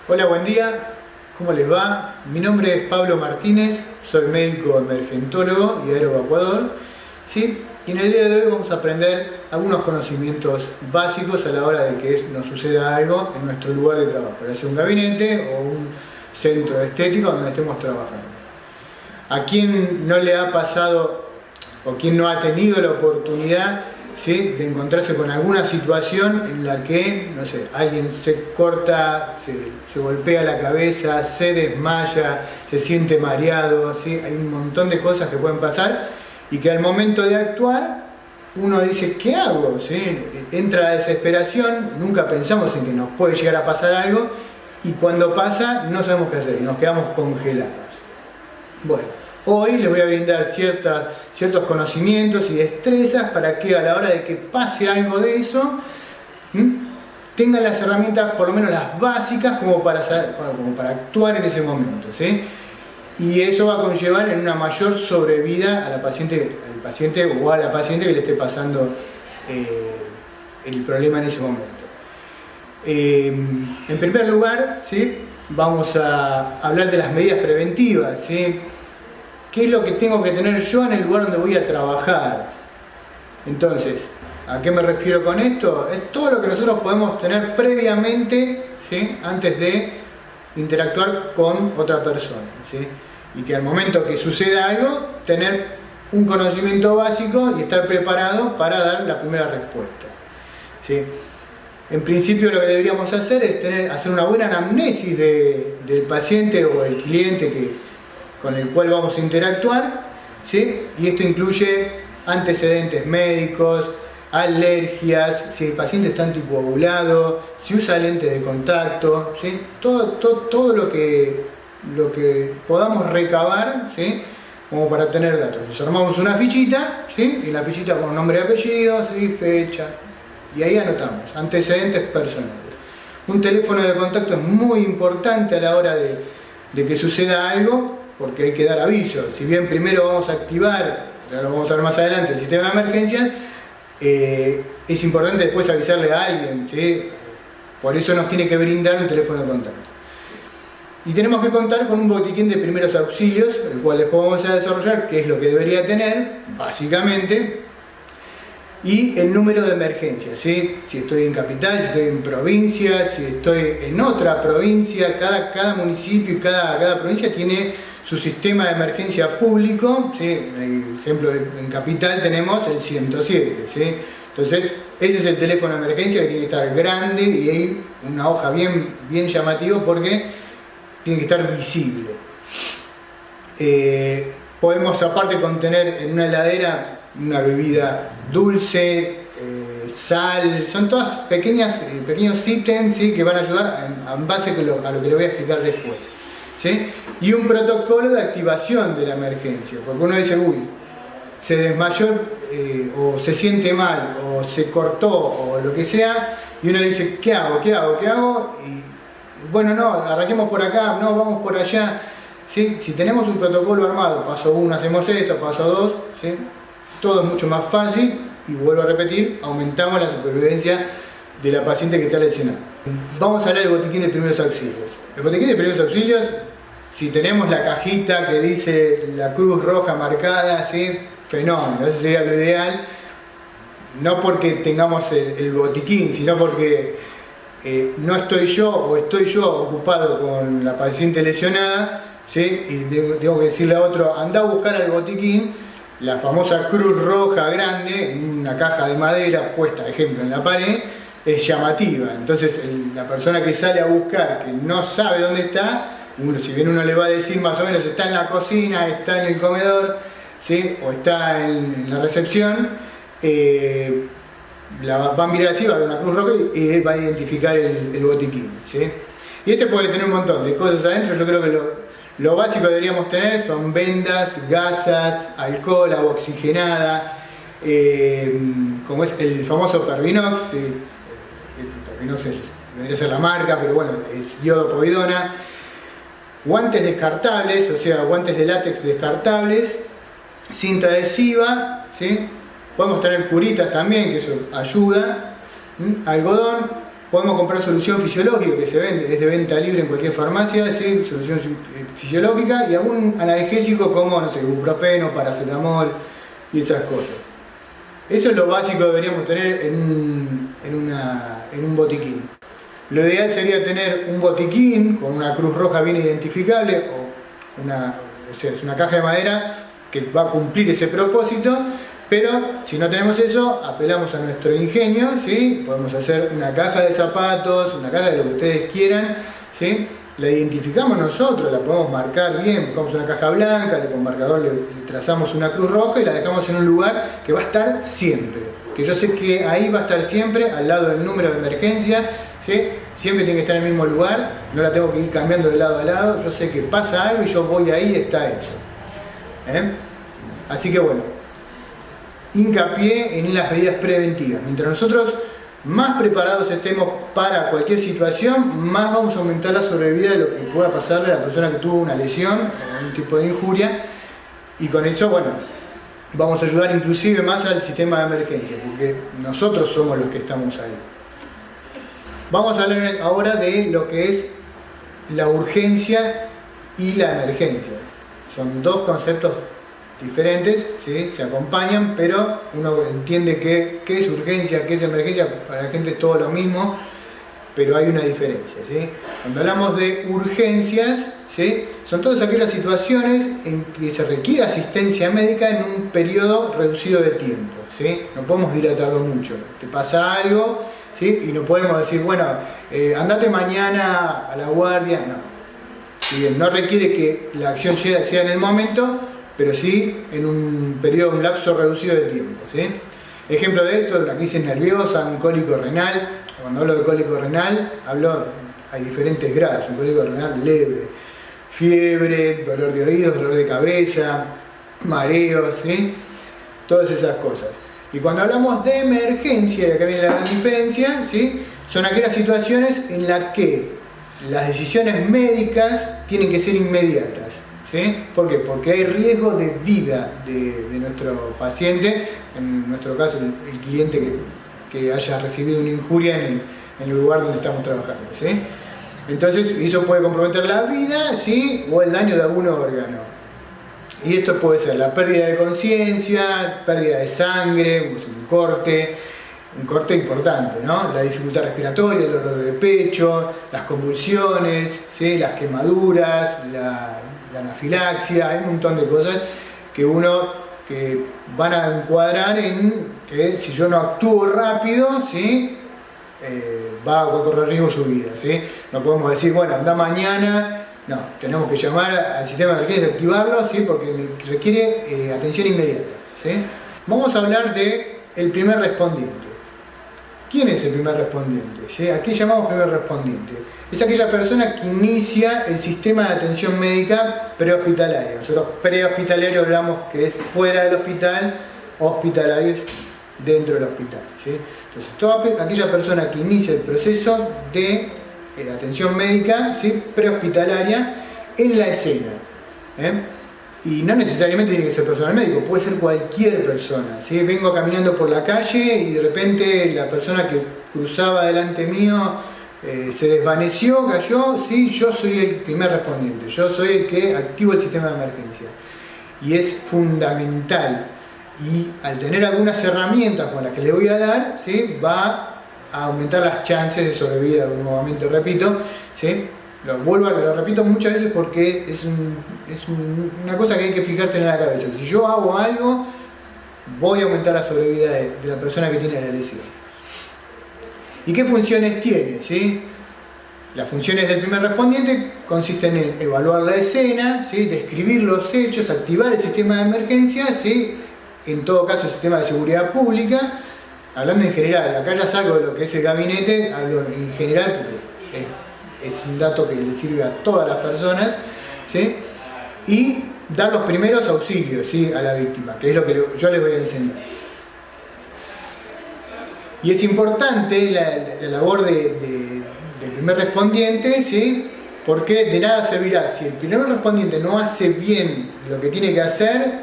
Hola, buen día, ¿cómo les va? Mi nombre es Pablo Martínez, soy médico emergentólogo y aeroevacuador, ¿sí? Y en el día de hoy vamos a aprender algunos conocimientos básicos a la hora de que nos suceda algo en nuestro lugar de trabajo, ya sea un gabinete o un centro estético donde estemos trabajando. ¿A quién no le ha pasado o quién no ha tenido la oportunidad, ¿sí?, de encontrarse con alguna situación en la que, no sé, alguien se corta, se golpea la cabeza, se desmaya, se siente mareado, ¿sí? Hay un montón de cosas que pueden pasar y que al momento de actuar uno dice, ¿qué hago? ¿Sí? Entra la desesperación, nunca pensamos en que nos puede llegar a pasar algo y cuando pasa no sabemos qué hacer y nos quedamos congelados. Bueno, hoy les voy a brindar ciertos conocimientos y destrezas para que a la hora de que pase algo de eso, tengan las herramientas, por lo menos las básicas, como para actuar en ese momento, ¿sí? Y eso va a conllevar en una mayor sobrevida al paciente o a la paciente que le esté pasando el problema en ese momento. En primer lugar, ¿sí?, vamos a hablar de las medidas preventivas, ¿sí? ¿Qué es lo que tengo que tener yo en el lugar donde voy a trabajar? Entonces, ¿a qué me refiero con esto? Es todo lo que nosotros podemos tener previamente, ¿sí?, antes de interactuar con otra persona, ¿sí? Y que al momento que suceda algo, tener un conocimiento básico y estar preparado para dar la primera respuesta, ¿sí? En principio lo que deberíamos hacer es hacer una buena anamnesis del paciente o el cliente con el cual vamos a interactuar, ¿sí? Y esto incluye antecedentes médicos, alergias, si el paciente está anticoagulado, si usa lentes de contacto, ¿sí? Todo lo que podamos recabar, ¿sí?, como para tener datos. Nos armamos una fichita, ¿sí?, y la fichita con nombre y apellido, ¿sí?, fecha, y ahí anotamos antecedentes personales. Un teléfono de contacto es muy importante a la hora de que suceda algo, porque hay que dar aviso. Si bien primero vamos a activar, ya lo vamos a ver más adelante, el sistema de emergencias, es importante después avisarle a alguien, ¿sí? Por eso nos tiene que brindar un teléfono de contacto. Y tenemos que contar con un botiquín de primeros auxilios, el cual después vamos a desarrollar, qué es lo que debería tener, básicamente, y el número de emergencia, ¿sí? Si estoy en capital, si estoy en provincia, si estoy en otra provincia, cada municipio y cada provincia tiene su sistema de emergencia público, ¿sí? El ejemplo, en capital tenemos el 107, ¿sí? Entonces, ese es el teléfono de emergencia que tiene que estar grande y hay una hoja bien llamativa porque tiene que estar visible. Podemos aparte contener en una heladera una bebida dulce, sal, son todas pequeños ítems, ¿sí?, que van a ayudar en base a lo que le voy a explicar después, ¿sí? Y un protocolo de activación de la emergencia, porque uno dice, uy, se desmayó o se siente mal o se cortó o lo que sea, y uno dice, ¿qué hago? Y bueno, no, arranquemos por acá, no, vamos por allá, ¿sí? Si tenemos un protocolo armado, paso 1 hacemos esto, paso 2, ¿sí?, todo es mucho más fácil y vuelvo a repetir, aumentamos la supervivencia de la paciente que está lesionada. Vamos a hablar del botiquín de primeros auxilios. El botiquín de primeros auxilios, si tenemos la cajita que dice la cruz roja marcada, ¿sí?, fenómeno, eso sería lo ideal. No porque tengamos el botiquín, sino porque no estoy yo o estoy yo ocupado con la paciente lesionada, ¿sí?, y tengo que decirle a otro, anda a buscar al botiquín. La famosa cruz roja grande en una caja de madera puesta, ejemplo, en la pared, es llamativa. Entonces la persona que sale a buscar, que no sabe dónde está, si bien uno le va a decir más o menos está en la cocina, está en el comedor, ¿sí?, o está en la recepción, la va a mirar así, va a ver una cruz roja y va a identificar el botiquín, ¿sí? Y este puede tener un montón de cosas adentro. Yo creo que lo básico que deberíamos tener son vendas, gasas, alcohol, agua oxigenada, como es el famoso Pervinox, ¿sí? El Pervinox debería ser la marca, pero bueno, es iodopovidona, guantes descartables, o sea, guantes de látex descartables, cinta adhesiva, ¿sí? Podemos tener curitas también, que eso ayuda, algodón, Podemos comprar solución fisiológica que se vende, es de venta libre en cualquier farmacia, ¿sí? Solución fisiológica, y algún analgésico como, no sé, ibuprofeno, paracetamol y esas cosas. Eso es lo básico que deberíamos tener en un botiquín. Lo ideal sería tener un botiquín con una cruz roja bien identificable, o sea, es una caja de madera que va a cumplir ese propósito. Pero si no tenemos eso, apelamos a nuestro ingenio, ¿sí? Podemos hacer una caja de zapatos, una caja de lo que ustedes quieran, ¿sí? La identificamos nosotros, la podemos marcar bien, buscamos una caja blanca, con marcador le trazamos una cruz roja y la dejamos en un lugar que va a estar siempre. Que yo sé que ahí va a estar siempre, al lado del número de emergencia, ¿sí? Siempre tiene que estar en el mismo lugar, no la tengo que ir cambiando de lado a lado, yo sé que pasa algo y yo voy ahí y está eso. Así que bueno, hincapié en las medidas preventivas. Mientras nosotros más preparados estemos para cualquier situación, más vamos a aumentar la sobrevida de lo que pueda pasarle a la persona que tuvo una lesión o un tipo de injuria, y con eso, bueno, vamos a ayudar inclusive más al sistema de emergencia, porque nosotros somos los que estamos ahí. Vamos a hablar ahora de lo que es la urgencia y la emergencia. Son dos conceptos diferentes, ¿sí? Se acompañan, pero uno entiende qué es urgencia, qué es emergencia. Para la gente es todo lo mismo, pero hay una diferencia, ¿sí? Cuando hablamos de urgencias, ¿sí? Son todas aquellas situaciones en que se requiere asistencia médica en un periodo reducido de tiempo, ¿sí? No podemos dilatarlo mucho. Te pasa algo, ¿sí? Y no podemos decir, bueno, andate mañana a la guardia. No. Si bien no requiere que la acción sea en el momento, pero sí en un periodo, un lapso reducido de tiempo, ¿sí? Ejemplo de esto, una crisis nerviosa, un cólico renal. Cuando hablo de cólico renal, hay diferentes grados. Un cólico renal leve, fiebre, dolor de oídos, dolor de cabeza, mareos, ¿sí? Todas esas cosas. Y cuando hablamos de emergencia, y acá viene la gran diferencia, ¿sí? Son aquellas situaciones en las que las decisiones médicas tienen que ser inmediatas. ¿Sí? ¿Por qué? Porque hay riesgo de vida de nuestro paciente, en nuestro caso el cliente que haya recibido una injuria en el lugar donde estamos trabajando, ¿sí? Entonces eso puede comprometer la vida, ¿sí? O el daño de algún órgano. Y esto puede ser la pérdida de conciencia, pérdida de sangre, pues un corte importante, ¿no? La dificultad respiratoria, el dolor de pecho, las convulsiones, ¿sí? Las quemaduras, la anafilaxia, hay un montón de cosas que van a encuadrar en que si yo no actúo rápido, ¿sí? Va a correr riesgo su vida, ¿sí? No podemos decir, bueno, anda mañana, no, tenemos que llamar al sistema de emergencia y activarlo, ¿sí? Porque requiere atención inmediata, ¿sí? Vamos a hablar del primer respondiente. ¿Quién es el primer respondiente? ¿Sí? ¿A qué llamamos primer respondiente? Es aquella persona que inicia el sistema de atención médica prehospitalaria. Nosotros prehospitalario hablamos que es fuera del hospital, hospitalario es dentro del hospital, ¿sí? Entonces, toda aquella persona que inicia el proceso de atención médica, ¿sí? Prehospitalaria en la escena, Y no necesariamente tiene que ser personal médico, puede ser cualquier persona, ¿sí? Vengo caminando por la calle y de repente la persona que cruzaba delante mío se desvaneció, cayó, sí, yo soy el primer respondiente, yo soy el que activo el sistema de emergencia. Y es fundamental, y al tener algunas herramientas con las que le voy a dar, ¿sí? Va a aumentar las chances de sobrevida, nuevamente repito, ¿sí? Lo repito muchas veces porque es una cosa que hay que fijarse en la cabeza. Si yo hago algo, voy a aumentar la sobrevida de la persona que tiene la lesión. ¿Y qué funciones tiene? ¿Sí? Las funciones del primer respondiente consisten en evaluar la escena, ¿sí? Describir los hechos, activar el sistema de emergencia, ¿sí? En todo caso el sistema de seguridad pública, hablando en general. Acá ya salgo de lo que es el gabinete, hablo en general porque es un dato que le sirve a todas las personas, ¿sí? Y dar los primeros auxilios, ¿sí? A la víctima, que es lo que yo les voy a enseñar. Y es importante la labor del primer respondiente, ¿sí? Porque de nada servirá. Si el primer respondiente no hace bien lo que tiene que hacer,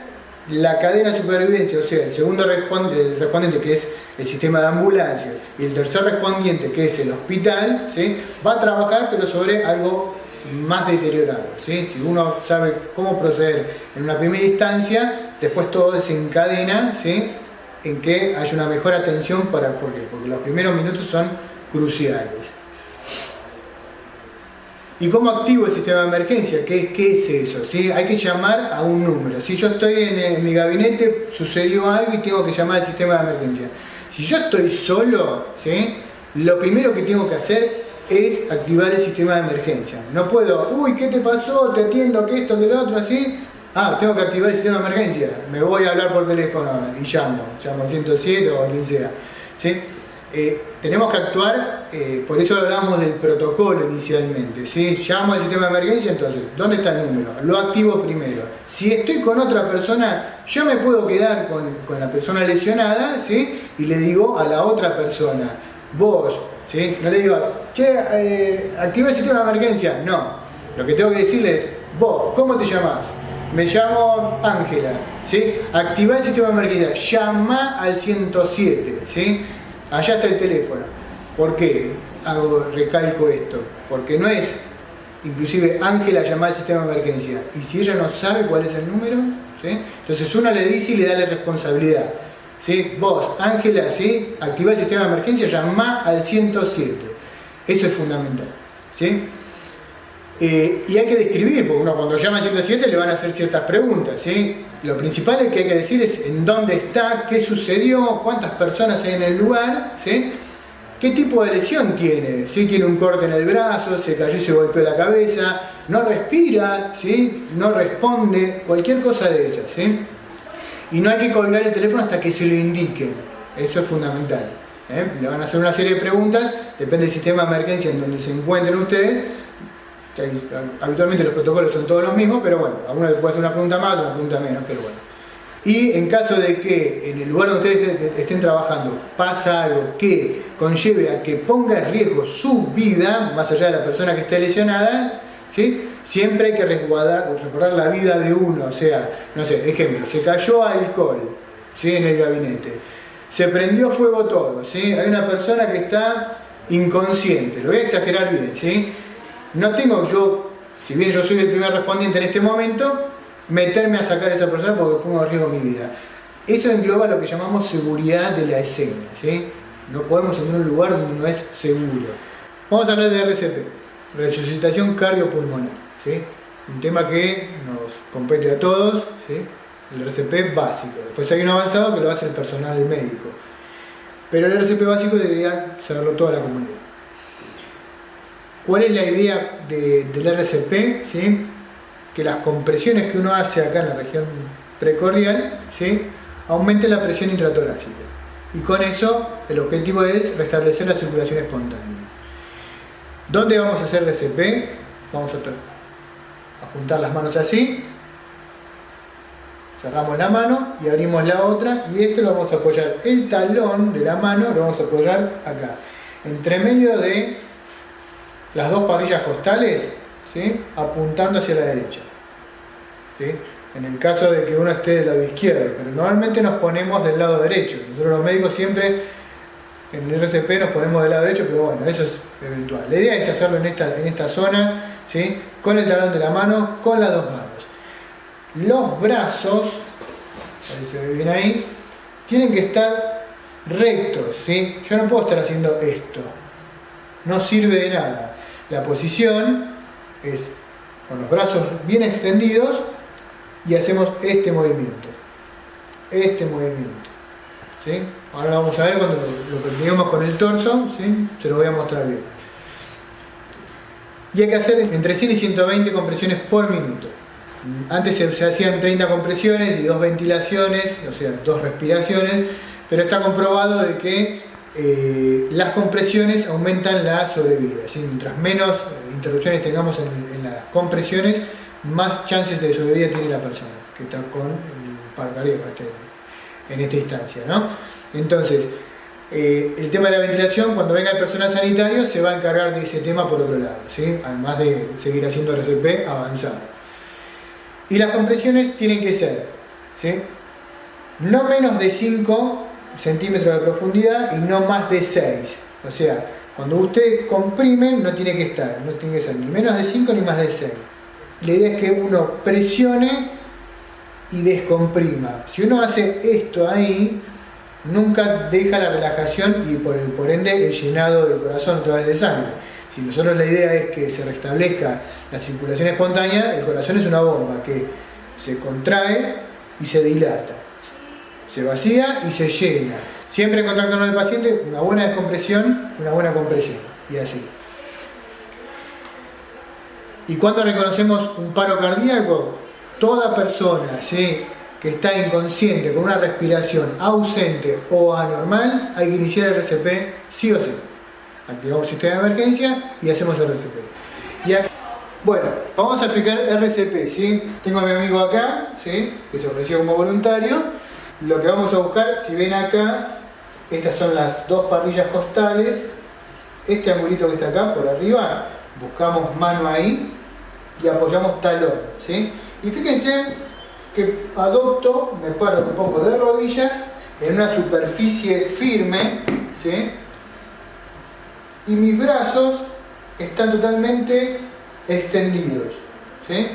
la cadena de supervivencia, o sea, el segundo respondiente, que es el sistema de ambulancia, y el tercer respondiente, que es el hospital, ¿sí? Va a trabajar pero sobre algo más deteriorado, ¿sí? Si uno sabe cómo proceder en una primera instancia, después todo desencadena, ¿sí? En que haya una mejor atención. ¿Por qué? Porque los primeros minutos son cruciales. ¿Y cómo activo el sistema de emergencia? ¿Qué es eso? ¿Sí? Hay que llamar a un número. Si yo estoy en mi gabinete, sucedió algo y tengo que llamar al sistema de emergencia. Si yo estoy solo, ¿sí? Lo primero que tengo que hacer es activar el sistema de emergencia. No puedo, uy, ¿qué te pasó? Te atiendo, que esto, que lo otro, así. Tengo que activar el sistema de emergencia. Me voy a hablar por teléfono y llamo al 107 o a quien sea, ¿sí? Tenemos que actuar, por eso hablamos del protocolo inicialmente, ¿sí? Llamo al sistema de emergencia, entonces, ¿dónde está el número? Lo activo primero. Si estoy con otra persona, yo me puedo quedar con la persona lesionada, ¿sí? Y le digo a la otra persona, vos, ¿sí? No le digo, che, activa el sistema de emergencia. No, lo que tengo que decirle es, vos, ¿cómo te llamás? Me llamo Ángela, ¿sí? Activa el sistema de emergencia, llama al 107, ¿sí? Allá está el teléfono. ¿Por qué recalco esto? Porque no es, inclusive, Ángela llama al sistema de emergencia, y si ella no sabe cuál es el número, ¿sí? Entonces uno le dice y le da la responsabilidad, ¿sí? Vos, Ángela, ¿sí? Activá el sistema de emergencia, llama al 107. Eso es fundamental, ¿sí? Y hay que describir, porque uno cuando llama al 107 le van a hacer ciertas preguntas, ¿sí? Lo principal que hay que decir es en dónde está, qué sucedió, cuántas personas hay en el lugar, ¿sí? ¿Qué tipo de lesión tiene? ¿Sí? Tiene un corte en el brazo, se cayó y se golpeó la cabeza, no respira, ¿sí? No responde, cualquier cosa de esas, ¿sí? Y no hay que colgar el teléfono hasta que se lo indiquen, eso es fundamental, ¿eh? Le van a hacer una serie de preguntas, depende del sistema de emergencia en donde se encuentren ustedes. Habitualmente los protocolos son todos los mismos, pero bueno, a uno le puede hacer una pregunta más, una pregunta menos, pero bueno. Y en caso de que en el lugar donde ustedes estén trabajando pasa algo que conlleve a que ponga en riesgo su vida, más allá de la persona que esté lesionada, ¿sí? Siempre hay que recordar la vida de uno. O sea, no sé, ejemplo, se cayó alcohol, ¿sí? En el gabinete, se prendió fuego todo, ¿sí? Hay una persona que está inconsciente, lo voy a exagerar bien, ¿sí? No tengo yo, si bien yo soy el primer respondiente en este momento, meterme a sacar a esa persona porque pongo en riesgo mi vida. Eso engloba lo que llamamos seguridad de la escena, ¿sí? No podemos entrar en un lugar donde no es seguro. Vamos a hablar de RCP, resucitación cardiopulmonar, ¿sí? Un tema que nos compete a todos, ¿sí? El RCP básico. Después hay uno avanzado que lo hace el personal médico. Pero el RCP básico debería saberlo toda la comunidad. ¿Cuál es la idea del RCP? ¿Sí? Que las compresiones que uno hace acá en la región precordial, ¿sí? Aumenten la presión intratorácica. Y con eso el objetivo es restablecer la circulación espontánea. ¿Dónde vamos a hacer RCP? Vamos a juntar las manos así. Cerramos la mano y abrimos la otra. Y esto lo vamos a apoyar, el talón de la mano lo vamos a apoyar acá. Entre medio de las dos parrillas costales, ¿sí? Apuntando hacia la derecha, ¿sí? En el caso de que uno esté del lado izquierdo, pero normalmente nos ponemos del lado derecho. Nosotros los médicos siempre en el RCP nos ponemos del lado derecho, pero bueno, eso es eventual. La idea es hacerlo en esta zona, ¿sí? Con el talón de la mano, con las dos manos. Los brazos, ahí se ve bien ahí, tienen que estar rectos, ¿sí? Yo no puedo estar haciendo esto, no sirve de nada. La posición es con los brazos bien extendidos y hacemos este movimiento, ¿sí? Ahora lo vamos a ver cuando lo practiquemos con el torso, ¿sí? Se lo voy a mostrar bien. Y hay que hacer entre 100 y 120 compresiones por minuto. Antes se hacían 30 compresiones y 2 ventilaciones, o sea, 2 respiraciones, pero está comprobado de que las compresiones aumentan la sobrevida, ¿sí? Mientras menos interrupciones tengamos en las compresiones, más chances de sobrevida tiene la persona que está con el paro cardíaco en esta instancia, ¿no? Entonces, el tema de la ventilación, cuando venga el personal sanitario, se va a encargar de ese tema por otro lado, ¿sí? Además de seguir haciendo RCP avanzado. Y las compresiones tienen que ser, ¿sí? no menos de 5 centímetros de profundidad y no más de 6. O sea, cuando usted comprime no tiene que ser ni menos de 5 ni más de 6. La idea es que uno presione y descomprima. Si uno hace esto ahí, nunca deja la relajación y por ende el llenado del corazón a través de sangre. Si nosotros la idea es que se restablezca la circulación espontánea, el corazón es una bomba que se contrae y se dilata, se vacía y se llena. Siempre en contacto con el paciente, una buena descompresión, una buena compresión, y así. ¿Y cuando reconocemos un paro cardíaco? Toda persona, ¿sí?, que está inconsciente, con una respiración ausente o anormal, hay que iniciar el RCP sí o sí. Activamos el sistema de emergencia y hacemos el RCP. Y aquí, bueno, vamos a aplicar RCP, ¿sí? Tengo a mi amigo acá, ¿sí?, que se ofreció como voluntario. Lo que vamos a buscar, si ven acá, estas son las dos parrillas costales. Este angulito que está acá por arriba, buscamos mano ahí y apoyamos talón, ¿sí? Y fíjense que adopto, me paro un poco de rodillas en una superficie firme, ¿sí?, y mis brazos están totalmente extendidos, ¿sí?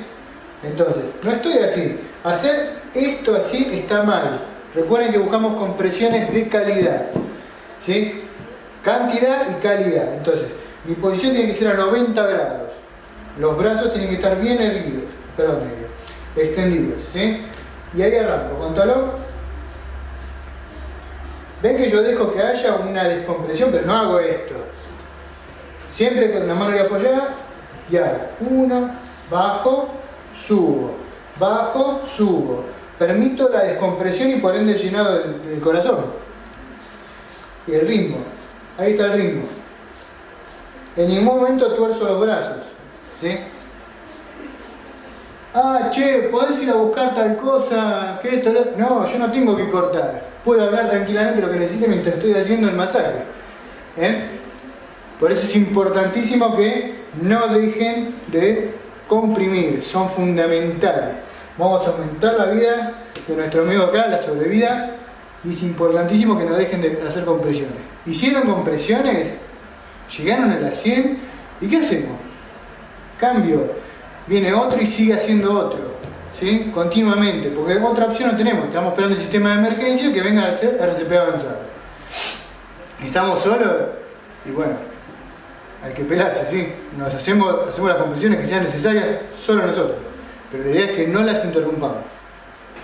Entonces, no estoy así. Hacer esto así está mal. Recuerden que buscamos compresiones de calidad, ¿sí? Cantidad y calidad. Entonces, mi posición tiene que ser a 90 grados. Los brazos tienen que estar bien erguidos, extendidos, ¿sí? Y ahí arranco con talón. Ven que yo dejo que haya una descompresión, pero no hago esto. Siempre con la mano voy a apoyar y ahora, 1, bajo, subo, bajo, subo. Permito la descompresión y por ende el llenado del corazón. Y el ritmo, ahí está el ritmo. En ningún momento tuerzo los brazos, ¿sí? Ah, che, ¿podés ir a buscar tal cosa? ¿Qué esto? No, yo no tengo que cortar. Puedo hablar tranquilamente lo que necesite mientras estoy haciendo el masaje, ¿eh? Por eso es importantísimo que no dejen de comprimir, son fundamentales. Vamos a aumentar la vida de nuestro amigo acá, la sobrevida, y es importantísimo que no dejen de hacer compresiones. ¿Hicieron compresiones? ¿Llegaron a las 100? ¿Y qué hacemos? Cambio, viene otro y sigue haciendo otro, ¿sí? Continuamente, porque otra opción no tenemos. Estamos esperando el sistema de emergencia que venga a hacer RCP avanzado. Estamos solos y bueno, hay que pelarse, ¿sí? Hacemos las compresiones que sean necesarias solo nosotros, pero la idea es que no las interrumpamos.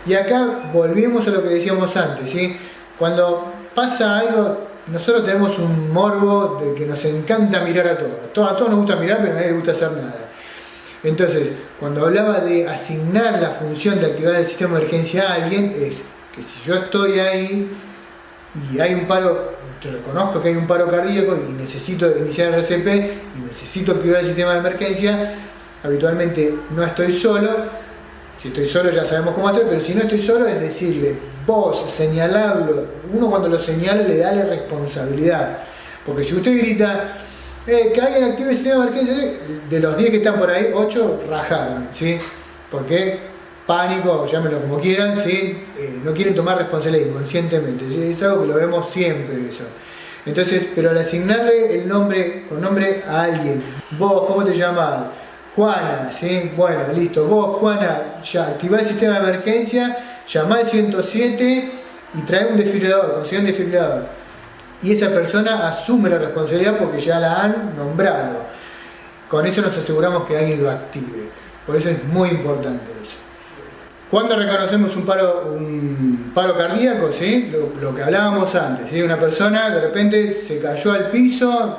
Y acá volvemos a lo que decíamos antes, ¿sí? Cuando pasa algo, nosotros tenemos un morbo de que nos encanta mirar a todos. A todos nos gusta mirar, pero a nadie le gusta hacer nada. Entonces, cuando hablaba de asignar la función de activar el sistema de emergencia a alguien, es que si yo estoy ahí y hay un paro, yo reconozco que hay un paro cardíaco y necesito iniciar el RCP y necesito activar el sistema de emergencia, habitualmente no estoy solo. Si estoy solo ya sabemos cómo hacer, pero si no estoy solo es decirle, vos, señalarlo. Uno cuando lo señala le da la responsabilidad. Porque si usted grita, que alguien active el sistema de emergencia, de los 10 que están por ahí, 8 rajaron, ¿sí? Porque pánico, llámenlo como quieran, ¿sí? No quieren tomar responsabilidad inconscientemente, ¿sí? Es algo que lo vemos siempre eso. Entonces, pero al asignarle el nombre, con nombre a alguien, vos, ¿cómo te llamas? Juana, ¿sí? Bueno, listo, vos, Juana, ya activá el sistema de emergencia, llamá al 107 y trae un desfibrilador, consigue un desfibrilador. Y esa persona asume la responsabilidad porque ya la han nombrado. Con eso nos aseguramos que alguien lo active. Por eso es muy importante eso. Cuando reconocemos un paro cardíaco, ¿sí? Lo que hablábamos antes, ¿sí? Una persona de repente se cayó al piso,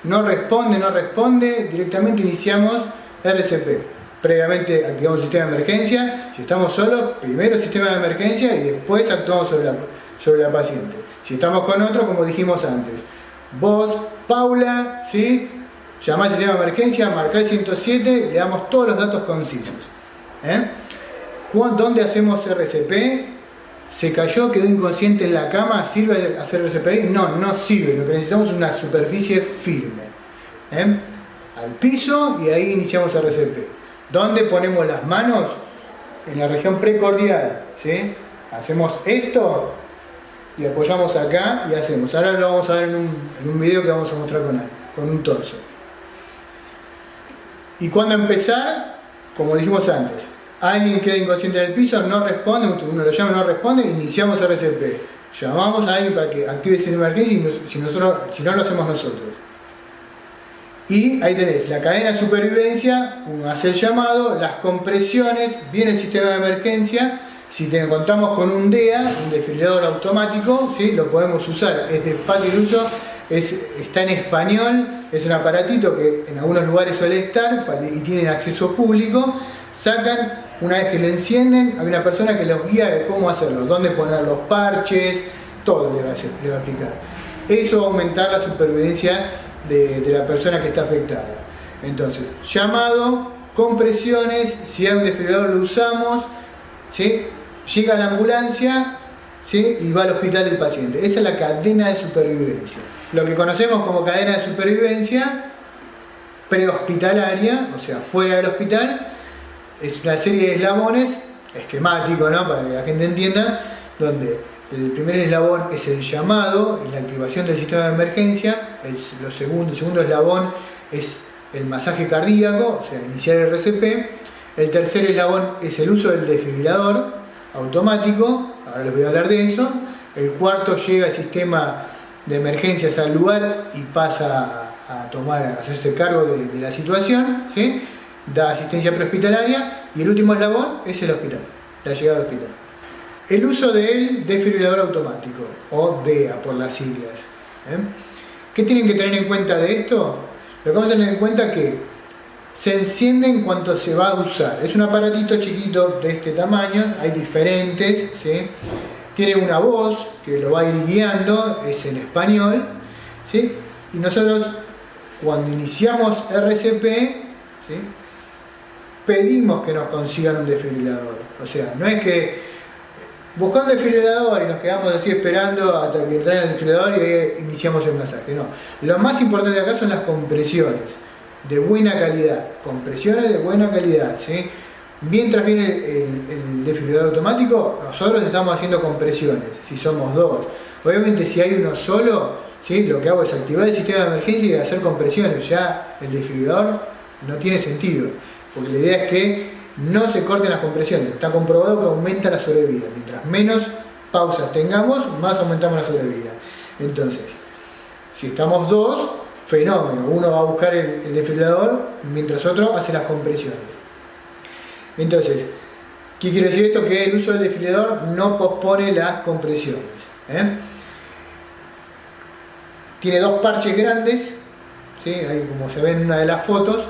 no responde, directamente iniciamos RCP. Previamente activamos el sistema de emergencia. Si estamos solos, primero sistema de emergencia y después actuamos sobre la paciente. Si estamos con otro, como dijimos antes, vos, Paula, ¿sí? Llamá al sistema de emergencia, marcá el 107, le damos todos los datos concisos. ¿Dónde hacemos RCP? ¿Se cayó, quedó inconsciente en la cama? ¿Sirve hacer RCP? No, no sirve. Lo que necesitamos es una superficie firme. Al piso y ahí iniciamos RCP. ¿Dónde ponemos las manos? En la región precordial, ¿sí? hacemos esto y apoyamos acá y hacemos. Ahora lo vamos a ver en un video que vamos a mostrar con un torso. Y cuando empezar, como dijimos antes, alguien queda inconsciente en el piso, no responde, uno lo llama, no responde, iniciamos RCP. Llamamos a alguien para que active el sistema de emergencia si no lo hacemos nosotros. Y ahí tenés la cadena de supervivencia, uno hace el llamado, las compresiones, viene el sistema de emergencia. Si contamos con un DEA, un desfibrilador automático, ¿sí? Lo podemos usar, es de fácil uso, está en español, es un aparatito que en algunos lugares suele estar y tienen acceso público. Sacan, una vez que lo encienden, hay una persona que los guía de cómo hacerlo, dónde poner los parches, todo le va a explicar. Eso va a aumentar la supervivencia de la persona que está afectada. Entonces, llamado, compresiones, si hay un desfibrilador lo usamos, ¿sí? Llega la ambulancia, ¿sí? Y va al hospital el paciente. Esa es la cadena de supervivencia. Lo que conocemos como cadena de supervivencia prehospitalaria, o sea, fuera del hospital, es una serie de eslabones, esquemático, ¿no? Para que la gente entienda, donde el primer eslabón es el llamado, es la activación del sistema de emergencia, el segundo eslabón es el masaje cardíaco, o sea, iniciar el RCP. El tercer eslabón es el uso del desfibrilador automático, ahora les voy a hablar de eso. El cuarto, llega el sistema de emergencias al lugar y pasa a hacerse cargo de la situación, ¿sí? Da asistencia prehospitalaria, y el último eslabón es el hospital, la llegada al hospital. El uso del desfibrilador automático, o DEA por las siglas. ¿Qué tienen que tener en cuenta de esto? Lo que vamos a tener en cuenta es que se enciende en cuanto se va a usar. Es un aparatito chiquito de este tamaño, hay diferentes, ¿sí? Tiene una voz que lo va a ir guiando, es en español, ¿sí? Y nosotros, cuando iniciamos RCP, ¿sí? Pedimos que nos consigan un desfibrilador. O sea, no es que buscamos el desfibrilador y nos quedamos así esperando hasta que traigan el desfibrilador y ahí iniciamos el masaje. No. Lo más importante acá son las compresiones de buena calidad. Compresiones de buena calidad, ¿sí? Mientras viene el desfibrilador automático, nosotros estamos haciendo compresiones, si somos dos. Obviamente, si hay uno solo, ¿sí? Lo que hago es activar el sistema de emergencia y hacer compresiones. Ya el desfibrilador no tiene sentido, porque la idea es que no se corten las compresiones. Está comprobado que aumenta la sobrevida. Mientras menos pausas tengamos, más aumentamos la sobrevida. Entonces, si estamos dos, fenómeno. Uno va a buscar el desfibrilador mientras otro hace las compresiones. Entonces, ¿qué quiere decir esto? Que el uso del desfibrilador no pospone las compresiones. Tiene dos parches grandes, ¿sí? Ahí, como se ve en una de las fotos,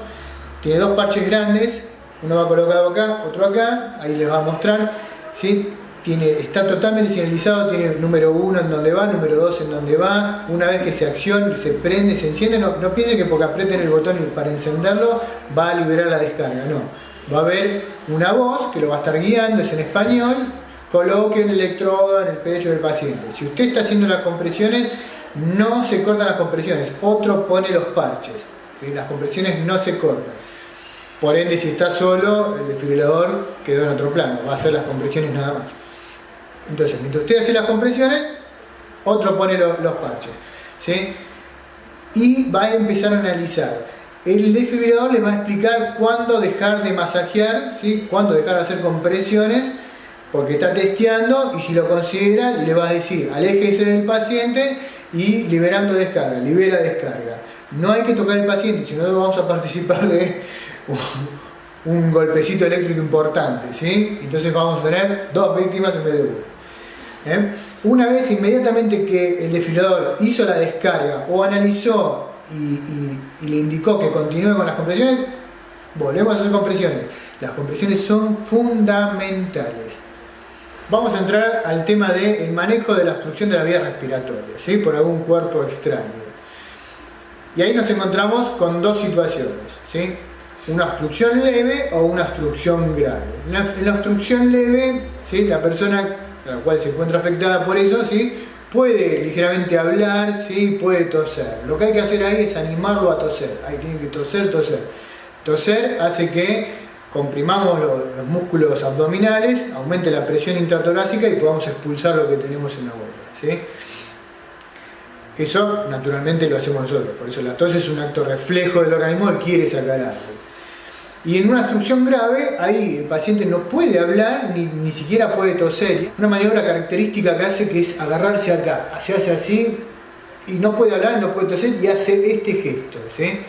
tiene dos parches grandes. Uno va colocado acá, otro acá, ahí les va a mostrar, ¿sí? Está totalmente señalizado, tiene el número 1 en donde va, número 2 en donde va. Una vez que se acciona, se prende, se enciende, no piensen que porque aprieten el botón para encenderlo va a liberar la descarga, no. Va a haber una voz que lo va a estar guiando, es en español, coloque un electrodo en el pecho del paciente. Si usted está haciendo las compresiones, no se cortan las compresiones, otro pone los parches, ¿sí? Las compresiones no se cortan. Por ende, si está solo, el desfibrilador quedó en otro plano, va a hacer las compresiones nada más. Entonces, mientras usted hace las compresiones, otro pone los parches, ¿sí? Y va a empezar a analizar. El desfibrilador les va a explicar cuándo dejar de masajear, ¿sí? Cuándo dejar de hacer compresiones, porque está testeando, y si lo considera, le va a decir, aléjese del paciente y liberando descarga, libera descarga. No hay que tocar al paciente, si no vamos a participar de un golpecito eléctrico importante, ¿sí? Entonces vamos a tener dos víctimas en vez de una. Una vez inmediatamente que el desfibrilador hizo la descarga o analizó y le indicó que continúe con las compresiones, volvemos a hacer compresiones. Las compresiones son fundamentales. Vamos a entrar al tema del manejo de la obstrucción de la vía respiratoria, ¿sí? Por algún cuerpo extraño. Y ahí nos encontramos con dos situaciones, ¿sí? Una obstrucción leve o una obstrucción grave. En la obstrucción leve, ¿sí? La persona la cual se encuentra afectada por eso, ¿sí? Puede ligeramente hablar, ¿sí? Puede toser. Lo que hay que hacer ahí es animarlo a toser. Ahí tiene que toser. Toser hace que comprimamos los músculos abdominales, aumente la presión intratorácica y podamos expulsar lo que tenemos en la boca, ¿sí? Eso naturalmente lo hacemos nosotros, por eso la tos es un acto reflejo del organismo que quiere sacar algo. Y en una obstrucción grave, ahí el paciente no puede hablar, ni siquiera puede toser. Una maniobra característica que hace que es agarrarse acá, se hace así y no puede hablar, no puede toser y hace este gesto, ¿sí?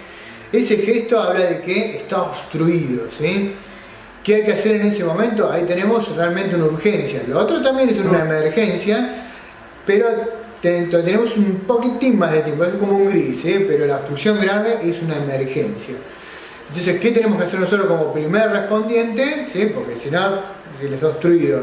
Ese gesto habla de que está obstruido, ¿sí? ¿Qué hay que hacer en ese momento? Ahí tenemos realmente una urgencia. Lo otro también es una emergencia, pero tenemos un poquitín más de tiempo, es como un gris, ¿sí? Pero la obstrucción grave es una emergencia. Entonces, ¿qué tenemos que hacer nosotros como primer respondiente? ¿Sí? Porque si no, si le está obstruido,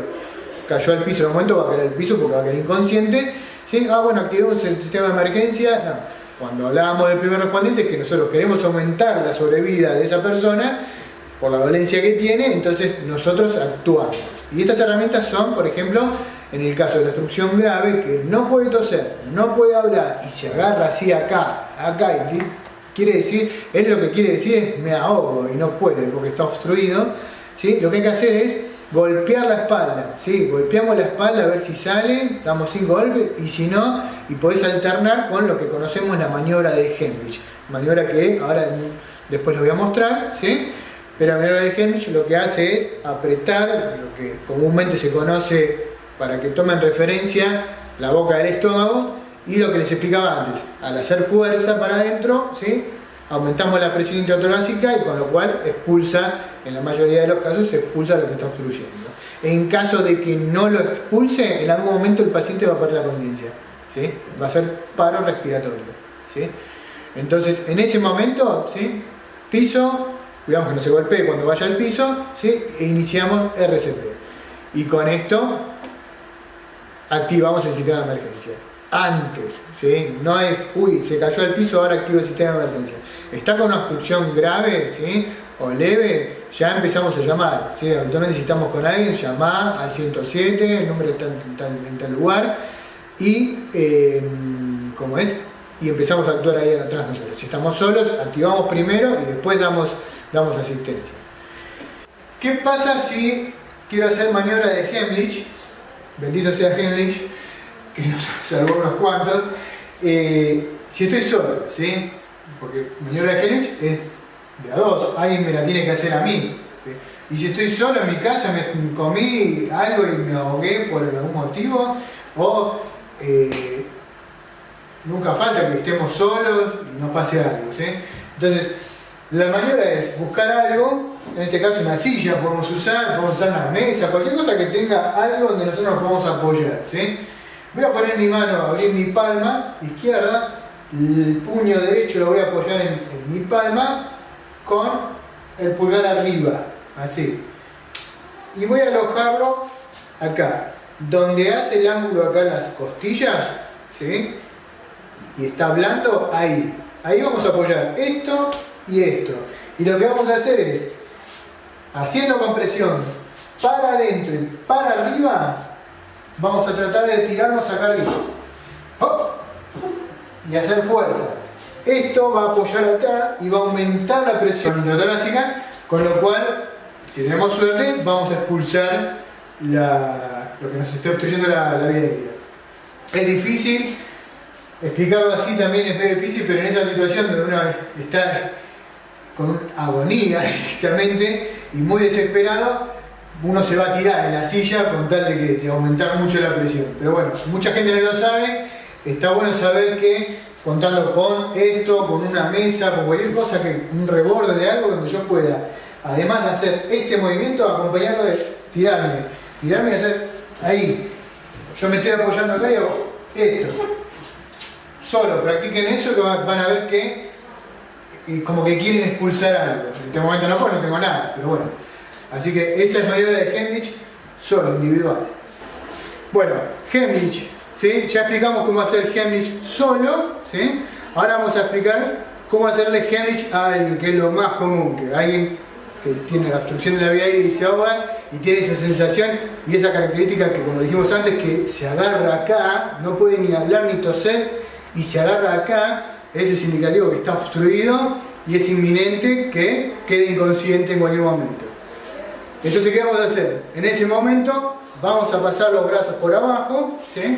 cayó al piso en un momento, va a caer al piso porque va a quedar inconsciente. ¿Sí? Bueno, activemos el sistema de emergencia. No. Cuando hablábamos del primer respondiente es que nosotros queremos aumentar la sobrevida de esa persona por la dolencia que tiene, entonces nosotros actuamos. Y estas herramientas son, por ejemplo, en el caso de la obstrucción grave, que no puede toser, no puede hablar y se agarra así acá, y quiere decir, él lo que quiere decir es me ahogo y no puede porque está obstruido, ¿sí? Lo que hay que hacer es golpear la espalda, ¿sí? Golpeamos la espalda a ver si sale, damos 5 golpes y si no, y podés alternar con lo que conocemos la maniobra de Heimlich, maniobra que ahora después lo voy a mostrar, ¿sí? Pero la maniobra de Heimlich lo que hace es apretar lo que comúnmente se conoce, para que tomen referencia, la boca del estómago. Y lo que les explicaba antes, al hacer fuerza para adentro, ¿sí? Aumentamos la presión intratorácica y con lo cual expulsa, en la mayoría de los casos, se expulsa lo que está obstruyendo. En caso de que no lo expulse, en algún momento el paciente va a perder la conciencia, ¿sí? Va a ser paro respiratorio, ¿sí? Entonces, en ese momento, ¿sí? Piso, cuidamos que no se golpee cuando vaya al piso, ¿sí? E iniciamos RCP. Y con esto activamos el sistema de emergencia. Antes, ¿sí? No es, uy, se cayó al piso, ahora activo el sistema de emergencia. Está con una obstrucción grave, ¿sí? O leve, ya empezamos a llamar, ¿sí? Habitualmente si estamos con alguien, llamá al 107, el número está en tal lugar, y, ¿cómo es? Y empezamos a actuar ahí atrás nosotros. Si estamos solos, activamos primero y después damos asistencia. ¿Qué pasa si quiero hacer maniobra de Heimlich? Bendito sea Heimlich, que nos salvó unos cuantos. Si estoy solo, ¿sí? Porque maniobra de Heimlich es de a dos, alguien me la tiene que hacer a mí, ¿sí? Y si estoy solo en mi casa, me comí algo y me ahogué por algún motivo, o nunca falta que estemos solos y nos pase algo, ¿sí? Entonces, la maniobra es buscar algo, en este caso una silla podemos usar una mesa, cualquier cosa que tenga algo donde nosotros nos podamos apoyar, ¿sí? Voy a poner mi mano, abrir mi palma izquierda, el puño derecho lo voy a apoyar en mi palma con el pulgar arriba, así. Y voy a alojarlo acá, donde hace el ángulo acá en las costillas, ¿sí? Y está blando, ahí. Ahí vamos a apoyar esto y esto. Y lo que vamos a hacer es, haciendo compresión para adentro y para arriba, vamos a tratar de tirarnos acá arriba. ¡Hop! Y hacer fuerza. Esto va a apoyar acá y va a aumentar la presión intratorácica, con lo cual, si tenemos suerte, vamos a expulsar lo que nos esté obstruyendo la vía aérea. Es difícil, explicarlo así también es muy difícil, pero en esa situación donde uno está con agonía directamente y muy desesperado, uno se va a tirar en la silla con tal de aumentar mucho la presión. Pero bueno, mucha gente no lo sabe, está bueno saber que contando con esto, con una mesa, con cualquier cosa, un reborde de algo donde yo pueda, además de hacer este movimiento, acompañarlo de tirarme y hacer ahí. Yo me estoy apoyando acá y hago esto. Solo practiquen eso que van a ver que como que quieren expulsar algo. En este momento no puedo, no tengo nada, pero bueno. Así que esa es maniobra de Heimlich, solo, individual. Bueno, Heimlich, ¿sí? Ya explicamos cómo hacer Heimlich solo, ¿sí? Ahora vamos a explicar cómo hacerle Heimlich a alguien, que es lo más común, que alguien que tiene la obstrucción de la vía aérea y se ahoga y tiene esa sensación y esa característica que, como dijimos antes, que se agarra acá, no puede ni hablar ni toser y se agarra acá. Eso es indicativo que está obstruido y es inminente que quede inconsciente en cualquier momento. Entonces, ¿qué vamos a hacer? En ese momento vamos a pasar los brazos por abajo, ¿sí?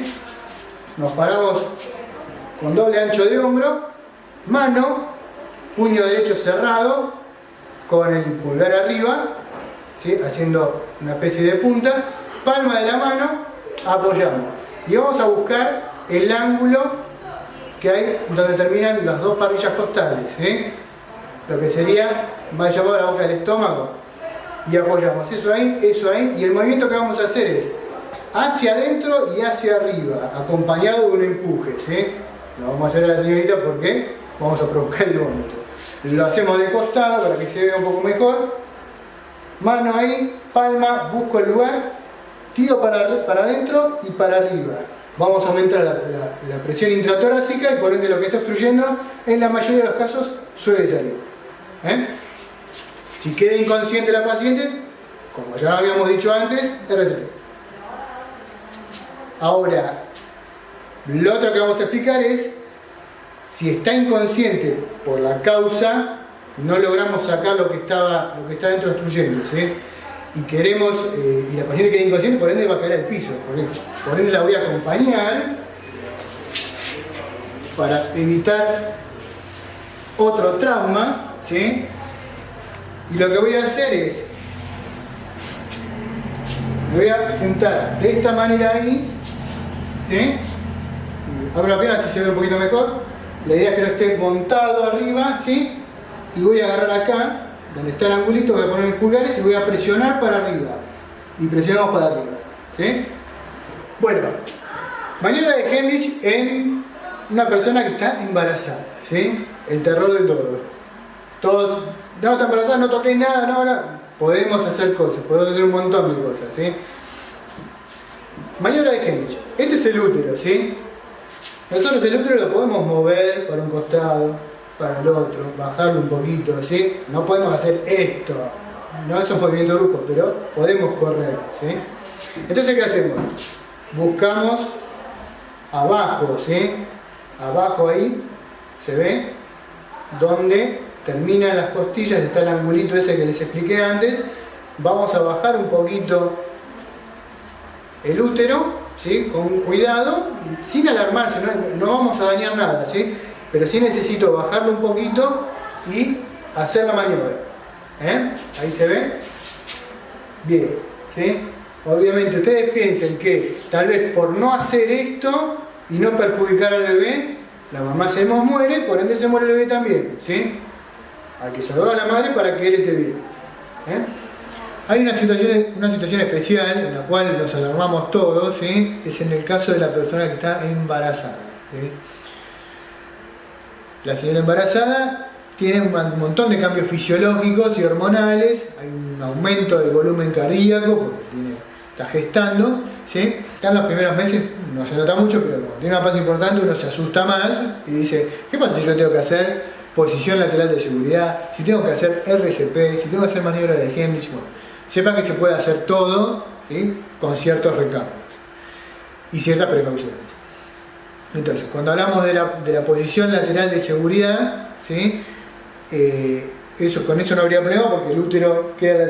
Nos paramos con doble ancho de hombro, mano, puño derecho cerrado, con el pulgar arriba, ¿sí? Haciendo una especie de punta, palma de la mano, apoyamos. Y vamos a buscar el ángulo que hay donde terminan las dos parrillas costales, ¿sí? Lo que sería, más llamado la boca del estómago. Y apoyamos eso ahí, y el movimiento que vamos a hacer es hacia adentro y hacia arriba, acompañado de un empuje, ¿sí? Lo vamos a hacer a la señorita porque vamos a provocar el vómito. Lo hacemos de costado para que se vea un poco mejor. Mano ahí, palma, busco el lugar, tiro para adentro y para arriba. Vamos a aumentar la presión intratorácica y por ende lo que está obstruyendo en la mayoría de los casos suele salir. Si queda inconsciente la paciente, como ya habíamos dicho antes, RCP. Ahora, lo otro que vamos a explicar es, si está inconsciente por la causa, no logramos sacar lo que está dentro obstruyendo, ¿sí? Y queremos, y la paciente queda inconsciente, por ende va a caer al piso. Por ende la voy a acompañar para evitar otro trauma, ¿sí? Y lo que voy a hacer es, me voy a sentar de esta manera ahí, ¿sí? Abro la pierna así se ve un poquito mejor. La idea es que no esté montado arriba, ¿sí? Y voy a agarrar acá, donde está el angulito, voy a poner mis pulgares y voy a presionar para arriba. Y presionamos para arriba, ¿sí? Bueno, maniobra de Heimlich en una persona que está embarazada, ¿sí? El terror de todo. Todos, no, está embarazada, no toqué nada, no. Podemos hacer cosas, podemos hacer un montón de cosas, ¿sí? Maniobra de Heimlich. Este es el útero, ¿sí? Nosotros el útero lo podemos mover para un costado, para el otro, bajarlo un poquito, ¿sí? No podemos hacer esto, no es un movimiento brusco, pero podemos correr, ¿sí? Entonces, ¿qué hacemos? Buscamos abajo, ¿sí? Abajo ahí, ¿se ve? Donde terminan las costillas, está el angulito ese que les expliqué antes. Vamos a bajar un poquito el útero, ¿sí? Con cuidado, sin alarmarse, no vamos a dañar nada, ¿sí? Pero sí necesito bajarlo un poquito y hacer la maniobra. Ahí se ve. Bien, ¿sí? Obviamente ustedes piensen que tal vez por no hacer esto y no perjudicar al bebé, la mamá se nos muere, por ende se muere el bebé también, ¿sí? Hay que salvar a la madre para que él esté bien. Hay una situación especial en la cual nos alarmamos todos, ¿sí? Es en el caso de la persona que está embarazada, ¿sí? La señora embarazada tiene un montón de cambios fisiológicos y hormonales, hay un aumento del volumen cardíaco porque está gestando, ¿sí? Está en los primeros meses, no se nota mucho, pero cuando tiene una panza importante uno se asusta más y dice, ¿qué pasa si yo tengo que hacer posición lateral de seguridad, si tengo que hacer RCP, si tengo que hacer maniobra de Heimlich? Bueno, sepan que se puede hacer todo, ¿sí? Con ciertos recaudos y ciertas precauciones. Entonces, cuando hablamos de la posición lateral de seguridad, ¿sí? Con eso no habría problema porque el útero queda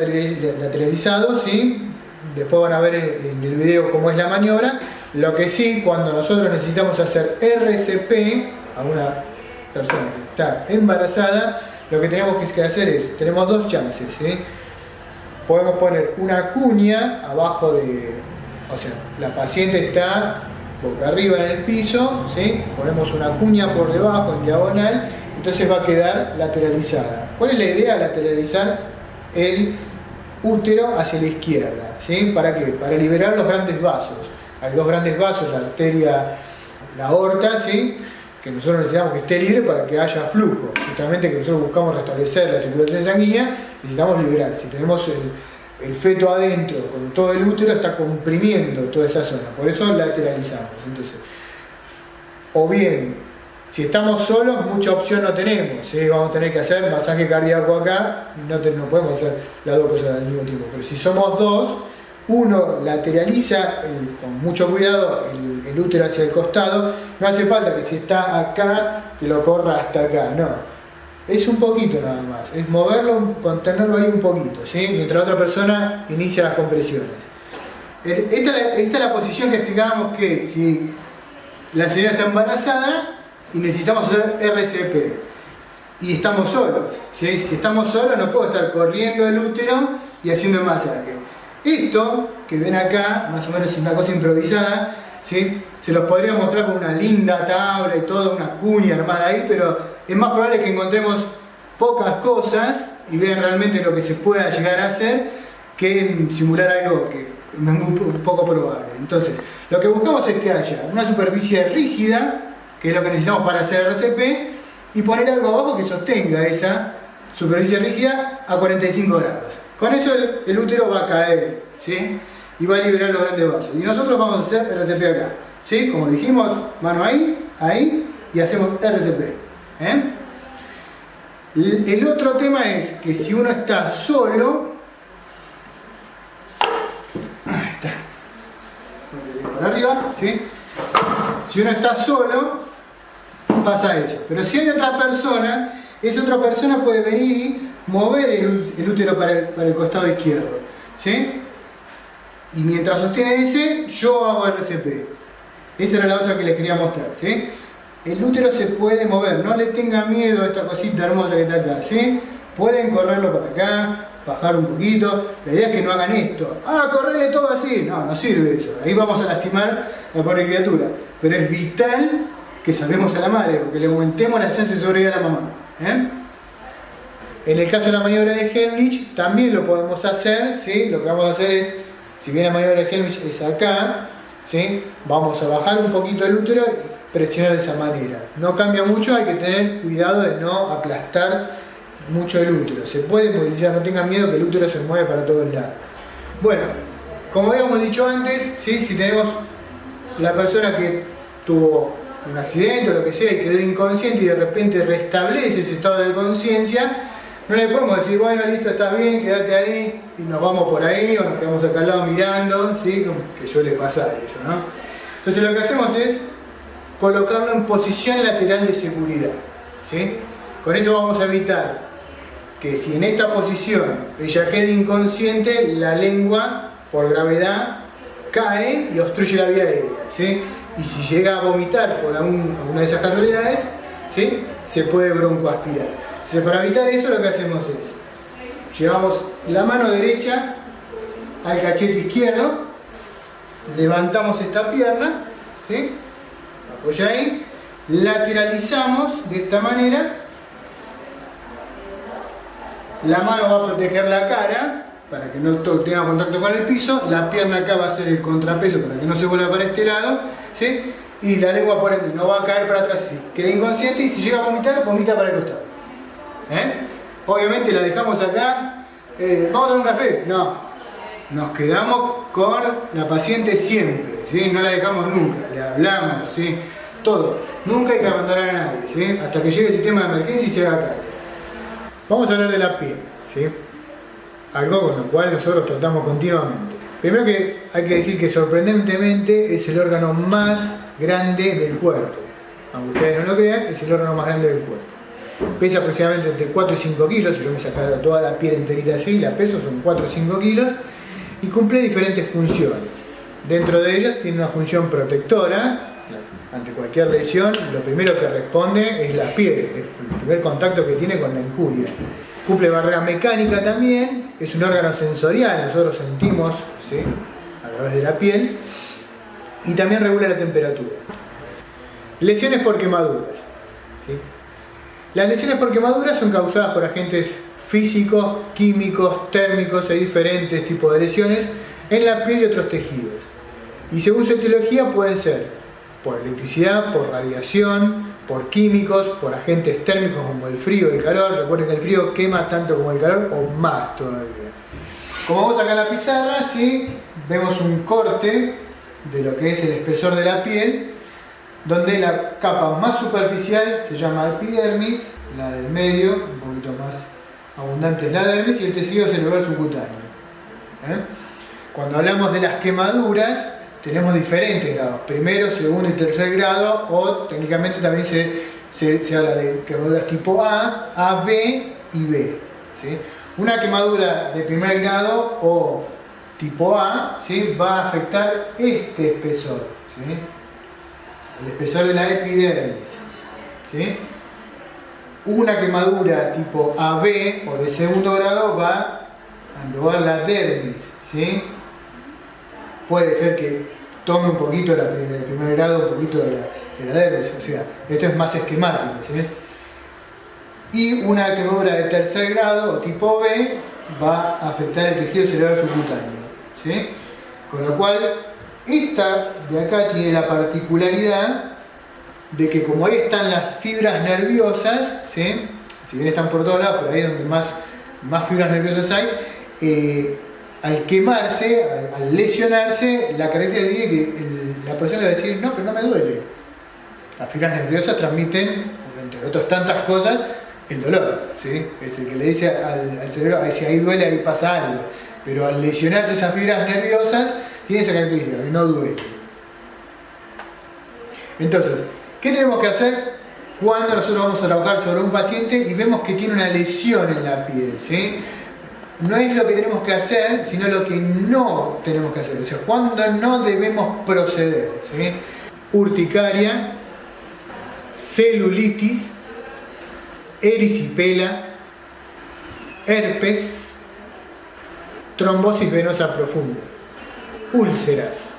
lateralizado, ¿sí? Después van a ver en el video cómo es la maniobra. Lo que sí, cuando nosotros necesitamos hacer RCP a una persona que está embarazada, lo que tenemos que hacer es, tenemos dos chances, ¿sí? Podemos poner una cuña abajo o sea, la paciente está boca arriba en el piso, ¿sí? Ponemos una cuña por debajo en diagonal, entonces va a quedar lateralizada. ¿Cuál es la idea? Lateralizar el útero hacia la izquierda, ¿sí? ¿Para qué? Para liberar los grandes vasos. Hay dos grandes vasos, la arteria, la aorta, ¿sí? Que nosotros necesitamos que esté libre para que haya flujo. Justamente que nosotros buscamos restablecer la circulación sanguínea, necesitamos liberar. Si tenemos el feto adentro con todo el útero, está comprimiendo toda esa zona, por eso lateralizamos. Entonces, o bien, si estamos solos, mucha opción no tenemos, ¿sí? Vamos a tener que hacer masaje cardíaco acá, no podemos hacer las dos cosas al mismo tiempo, pero si somos dos, uno lateraliza con mucho cuidado el útero hacia el costado, no hace falta que si está acá, que lo corra hasta acá, no. Es un poquito nada más, es moverlo, contenerlo ahí un poquito, ¿sí? Mientras la otra persona inicia las compresiones. Esta es la posición que explicábamos, que si la señora está embarazada y necesitamos hacer RCP y estamos solos, ¿sí? Si estamos solos no puedo estar corriendo el útero y haciendo el masaje. Esto que ven acá, más o menos es una cosa improvisada, ¿sí? Se los podría mostrar con una linda tabla y todo, una cuña armada ahí, pero es más probable que encontremos pocas cosas y vean realmente lo que se pueda llegar a hacer que simular algo que es muy poco probable. Entonces, lo que buscamos es que haya una superficie rígida, que es lo que necesitamos para hacer RCP, y poner algo abajo que sostenga esa superficie rígida a 45 grados. Con eso el útero va a caer, ¿sí? Y va a liberar los grandes vasos. Y nosotros vamos a hacer RCP acá, ¿sí? Como dijimos, mano ahí, ahí, y hacemos RCP. El otro tema es que si uno está solo, ahí está, por arriba, ¿sí? Si uno está solo, pasa eso. Pero si hay otra persona, esa otra persona puede venir y mover el útero para el costado izquierdo, ¿sí? Y mientras sostiene ese, yo hago RCP. Esa era la otra que les quería mostrar, ¿sí? El útero se puede mover, no le tengan miedo a esta cosita hermosa que está acá, ¿sí? Pueden correrlo para acá, bajar un poquito. La idea es que no hagan esto. Correrle todo así. No, no sirve eso. Ahí vamos a lastimar a la pobre criatura. Pero es vital que salvemos a la madre o que le aumentemos las chances de sobrevivir a la mamá. En el caso de la maniobra de Helmich también lo podemos hacer, ¿sí? Lo que vamos a hacer es, si bien la maniobra de Helmich es acá, ¿sí? Vamos a bajar un poquito el útero y presionar de esa manera. No cambia mucho, hay que tener cuidado de no aplastar mucho el útero. Se puede movilizar, no tengan miedo que el útero se mueve para todos lados. Bueno, como habíamos dicho antes, ¿sí? Si tenemos la persona que tuvo un accidente o lo que sea y quedó inconsciente y de repente restablece ese estado de conciencia, no le podemos decir, bueno, listo, estás bien, quédate ahí y nos vamos por ahí o nos quedamos acá al lado mirando, ¿sí? Que suele pasar eso, ¿no? Entonces lo que hacemos es colocarlo en posición lateral de seguridad, ¿sí? Con eso vamos a evitar que si en esta posición ella quede inconsciente, la lengua por gravedad cae y obstruye la vía aérea, ¿sí? Y si llega a vomitar por alguna de esas casualidades, ¿sí? Se puede broncoaspirar. Entonces, para evitar eso, lo que hacemos es llevamos la mano derecha al cachete izquierdo, levantamos esta pierna, ¿sí? Apoya ahí, lateralizamos de esta manera, la mano va a proteger la cara para que no tenga contacto con el piso, la pierna acá va a ser el contrapeso para que no se vuelva para este lado, ¿sí? Y la lengua por ende no va a caer para atrás, queda inconsciente y si llega a vomitar, vomita para el costado. Obviamente la dejamos acá, ¿vamos a tomar un café? No, nos quedamos con la paciente siempre, ¿sí? No la dejamos nunca, le hablamos, ¿sí? Todo, nunca hay que abandonar a nadie, ¿sí? Hasta que llegue el sistema de emergencia y se haga cargo. Vamos a hablar de la piel, ¿sí? Algo con lo cual nosotros tratamos continuamente. Primero que hay que decir que sorprendentemente es el órgano más grande del cuerpo. Aunque ustedes no lo crean, es el órgano más grande del cuerpo. Pesa aproximadamente entre 4 y 5 kilos, si yo me sacara toda la piel enterita así, la peso son 4 o 5 kilos, y cumple diferentes funciones. Dentro de ellas tiene una función protectora. Ante cualquier lesión, lo primero que responde es la piel, es el primer contacto que tiene con la injuria. Cumple barrera mecánica también, es un órgano sensorial, nosotros sentimos, ¿sí? A través de la piel, y también regula la temperatura. Lesiones por quemaduras, ¿sí? Las lesiones por quemaduras son causadas por agentes físicos, químicos, térmicos, hay diferentes tipos de lesiones en la piel y otros tejidos. Y según su etiología pueden ser por electricidad, por radiación, por químicos, por agentes térmicos como el frío y el calor. Recuerden que el frío quema tanto como el calor o más todavía. Como vemos acá en la pizarra, ¿sí? Vemos un corte de lo que es el espesor de la piel, donde la capa más superficial se llama epidermis, la del medio, un poquito más abundante es la dermis, y el tejido cerebral subcutáneo. Cuando hablamos de las quemaduras, tenemos diferentes grados, primero, segundo y tercer grado, o técnicamente también se se habla de quemaduras tipo A, B y B. ¿Sí? Una quemadura de primer grado o tipo A, ¿sí?, va a afectar este espesor, ¿sí?, el espesor de la epidermis. ¿Sí? Una quemadura tipo AB o de segundo grado va a englobar la dermis. ¿Sí? Puede ser que tome un poquito de primer grado, un poquito de la dermis, o sea, esto es más esquemático. ¿Sí? Y una quemadura de tercer grado o tipo B va a afectar el tejido cerebral subcutáneo. ¿Sí? Con lo cual, esta de acá tiene la particularidad de que como ahí están las fibras nerviosas, ¿sí?, si bien están por todos lados, pero ahí es donde más fibras nerviosas hay, al quemarse, al lesionarse, la característica es que la persona va a decir, no, pero no me duele. Las fibras nerviosas transmiten, entre otras tantas cosas, el dolor, ¿sí? Es el que le dice al cerebro, si ahí duele, ahí pasa algo. Pero al lesionarse esas fibras nerviosas, tiene esa característica, que no duele. Entonces, ¿qué tenemos que hacer cuando nosotros vamos a trabajar sobre un paciente y vemos que tiene una lesión en la piel? ¿Sí? No es lo que tenemos que hacer, sino lo que no tenemos que hacer. O sea, cuando no debemos proceder. ¿Sí? Urticaria, celulitis, erisipela, herpes, trombosis venosa profunda, úlceras.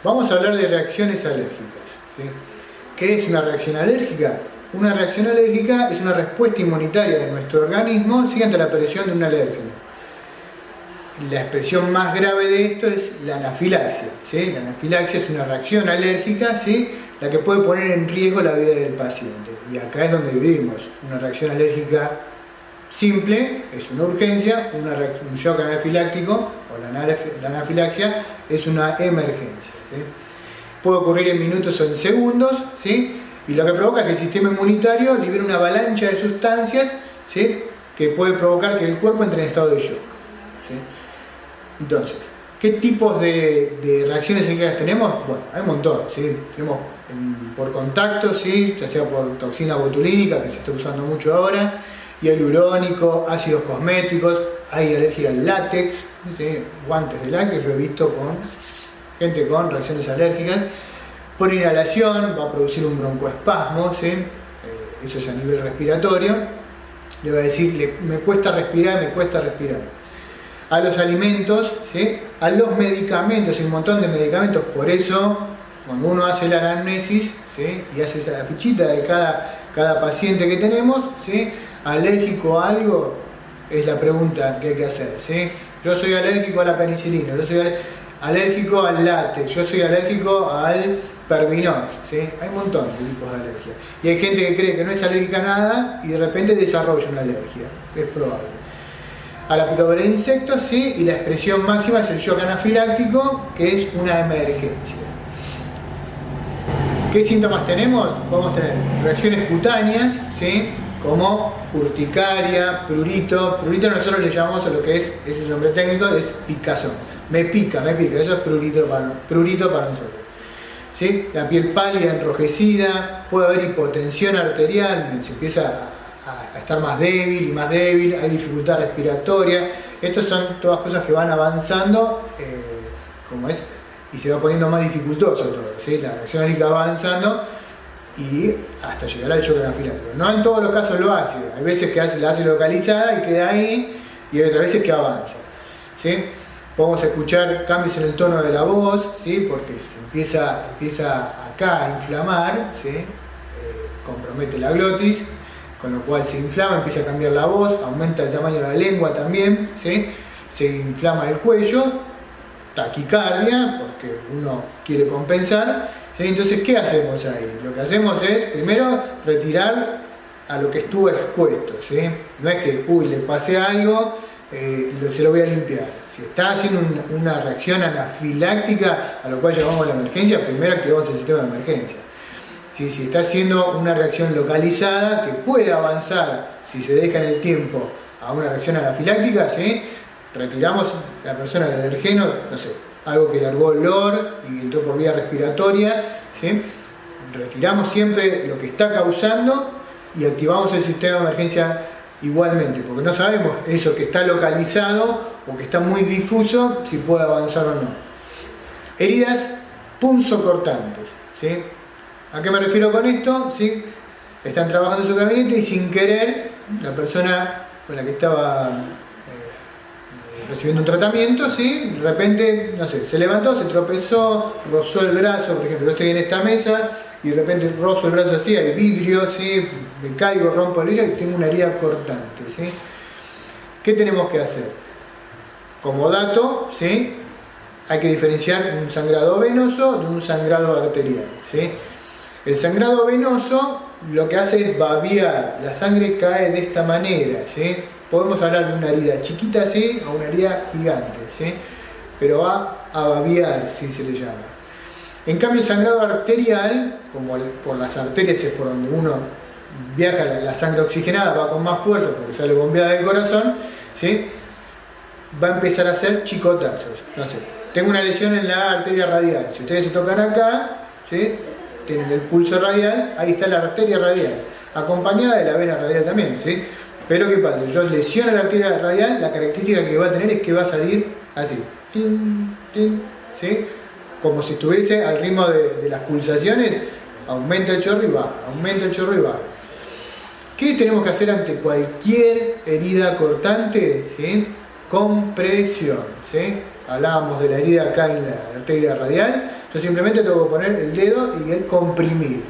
Vamos a hablar de reacciones alérgicas. ¿Sí? ¿Qué es una reacción alérgica? Una reacción alérgica es una respuesta inmunitaria de nuestro organismo ante la aparición de un alérgeno. La expresión más grave de esto es la anafilaxia. ¿Sí? La anafilaxia es una reacción alérgica, ¿sí?, la que puede poner en riesgo la vida del paciente. Y acá es donde vivimos. Una reacción alérgica simple es una urgencia, un shock anafiláctico o la anafilaxia es una emergencia. ¿Sí? Puede ocurrir en minutos o en segundos, ¿sí?, y lo que provoca es que el sistema inmunitario libera una avalancha de sustancias, ¿sí?, que puede provocar que el cuerpo entre en estado de shock. ¿Sí? Entonces, ¿qué tipos de reacciones alérgicas tenemos? Bueno, hay un montón. ¿Sí? Tenemos por contacto, ¿sí?, ya sea por toxina botulínica, que se está usando mucho ahora, hialurónico, ácidos cosméticos, hay alergia al látex, ¿sí?, guantes de látex, yo he visto con gente con reacciones alérgicas. Por inhalación va a producir un broncoespasmo, ¿sí?, eso es a nivel respiratorio, le va a decir, me cuesta respirar. A los alimentos, ¿sí?, a los medicamentos, hay un montón de medicamentos, por eso cuando uno hace la anamnesis, ¿sí?, y hace esa fichita de cada paciente que tenemos, ¿sí?, alérgico a algo, es la pregunta que hay que hacer. ¿Sí? Yo soy alérgico a la penicilina, yo soy alérgico al látex, yo soy alérgico al Pervinox. ¿Sí? Hay un montón de tipos de alergia. Y hay gente que cree que no es alérgica a nada y de repente desarrolla una alergia. Es probable. A la picadura de insectos, sí, y la expresión máxima es el shock anafiláctico, que es una emergencia. ¿Qué síntomas tenemos? Podemos tener reacciones cutáneas, ¿sí?, como urticaria, prurito. Prurito nosotros le llamamos a lo que es, ese es el nombre técnico, es picazón. Me pica, eso es prurito para nosotros. ¿Sí? La piel pálida, enrojecida, puede haber hipotensión arterial, se empieza a estar más débil, hay dificultad respiratoria. Estas son todas cosas que van avanzando, y se va poniendo más dificultoso todo. ¿Sí? La reacción alérgica va avanzando y hasta llegar al shock anafiláctico. No en todos los casos lo hace, hay veces que la hace localizada y queda ahí, y hay otras veces que avanza. ¿Sí? Podemos escuchar cambios en el tono de la voz, ¿sí?, porque se empieza acá a inflamar, ¿sí?, compromete la glotis, con lo cual se inflama, empieza a cambiar la voz, aumenta el tamaño de la lengua también, ¿sí?, se inflama el cuello, taquicardia, porque uno quiere compensar. ¿Sí? Entonces, ¿qué hacemos ahí? Lo que hacemos es, primero, retirar a lo que estuvo expuesto. ¿Sí? No es que, le pasé algo, se lo voy a limpiar. Si está haciendo una reacción anafiláctica, a lo cual llamamos la emergencia, primero activamos el sistema de emergencia. ¿Sí? Si está haciendo una reacción localizada, que puede avanzar si se deja en el tiempo a una reacción anafiláctica, ¿sí?, retiramos la persona del alergeno, no sé, algo que largó olor y entró por vía respiratoria, ¿sí?, retiramos siempre lo que está causando y activamos el sistema de emergencia igualmente, porque no sabemos eso que está localizado o que está muy difuso si puede avanzar o no. Heridas punzocortantes, ¿sí? ¿A qué me refiero con esto? ¿Sí? Están trabajando en su gabinete y sin querer la persona con la que estaba recibiendo un tratamiento, ¿sí? De repente, no sé, se levantó, se tropezó, rozó el brazo, por ejemplo, yo estoy en esta mesa y de repente rozo el brazo así, hay vidrio, ¿sí? Me caigo, rompo el vidrio y tengo una herida cortante, ¿sí? ¿Qué tenemos que hacer? Como dato, ¿sí? Hay que diferenciar un sangrado venoso de un sangrado arterial, ¿sí? El sangrado venoso lo que hace es babear, la sangre cae de esta manera, ¿sí? Podemos hablar de una herida chiquita así o una herida gigante, ¿sí? Pero va a babear, si se le llama. En cambio el sangrado arterial, como por las arterias es por donde uno viaja la sangre oxigenada, va con más fuerza porque sale bombeada del corazón, ¿sí? Va a empezar a hacer chicotazos. No sé, tengo una lesión en la arteria radial, si ustedes se tocan acá, ¿sí? Tienen el pulso radial, ahí está la arteria radial, acompañada de la vena radial también, ¿sí? Pero ¿qué pasa? Yo lesiono la arteria radial, la característica que va a tener es que va a salir así, tin, tin, ¿sí? Como si estuviese al ritmo de las pulsaciones, aumenta el chorro y baja, aumenta el chorro y baja. ¿Qué tenemos que hacer ante cualquier herida cortante? ¿Sí? Compresión, ¿sí? Hablábamos de la herida acá en la arteria radial, yo simplemente tengo que poner el dedo y comprimir.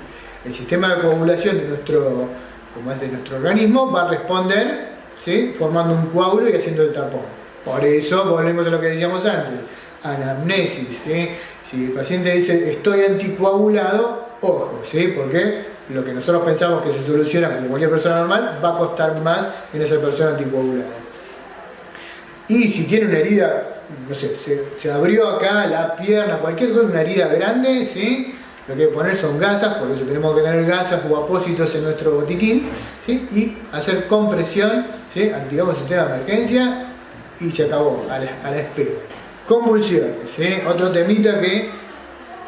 El sistema de coagulación de nuestro, como es de nuestro organismo, va a responder, ¿sí? Formando un coágulo y haciendo el tapón. Por eso volvemos a lo que decíamos antes, anamnesis, ¿sí? Si el paciente dice estoy anticoagulado, ojo, ¿sí? Porque lo que nosotros pensamos que se soluciona como cualquier persona normal va a costar más en esa persona anticoagulada. Y si tiene una herida, no sé, se abrió acá la pierna, cualquier cosa, una herida grande, ¿sí? Lo que hay que poner son gasas, por eso tenemos que tener gasas o apósitos en nuestro botiquín, ¿sí? Y hacer compresión, ¿sí? Activamos el sistema de emergencia y se acabó, a la espera. Convulsiones, ¿sí? Otro temita que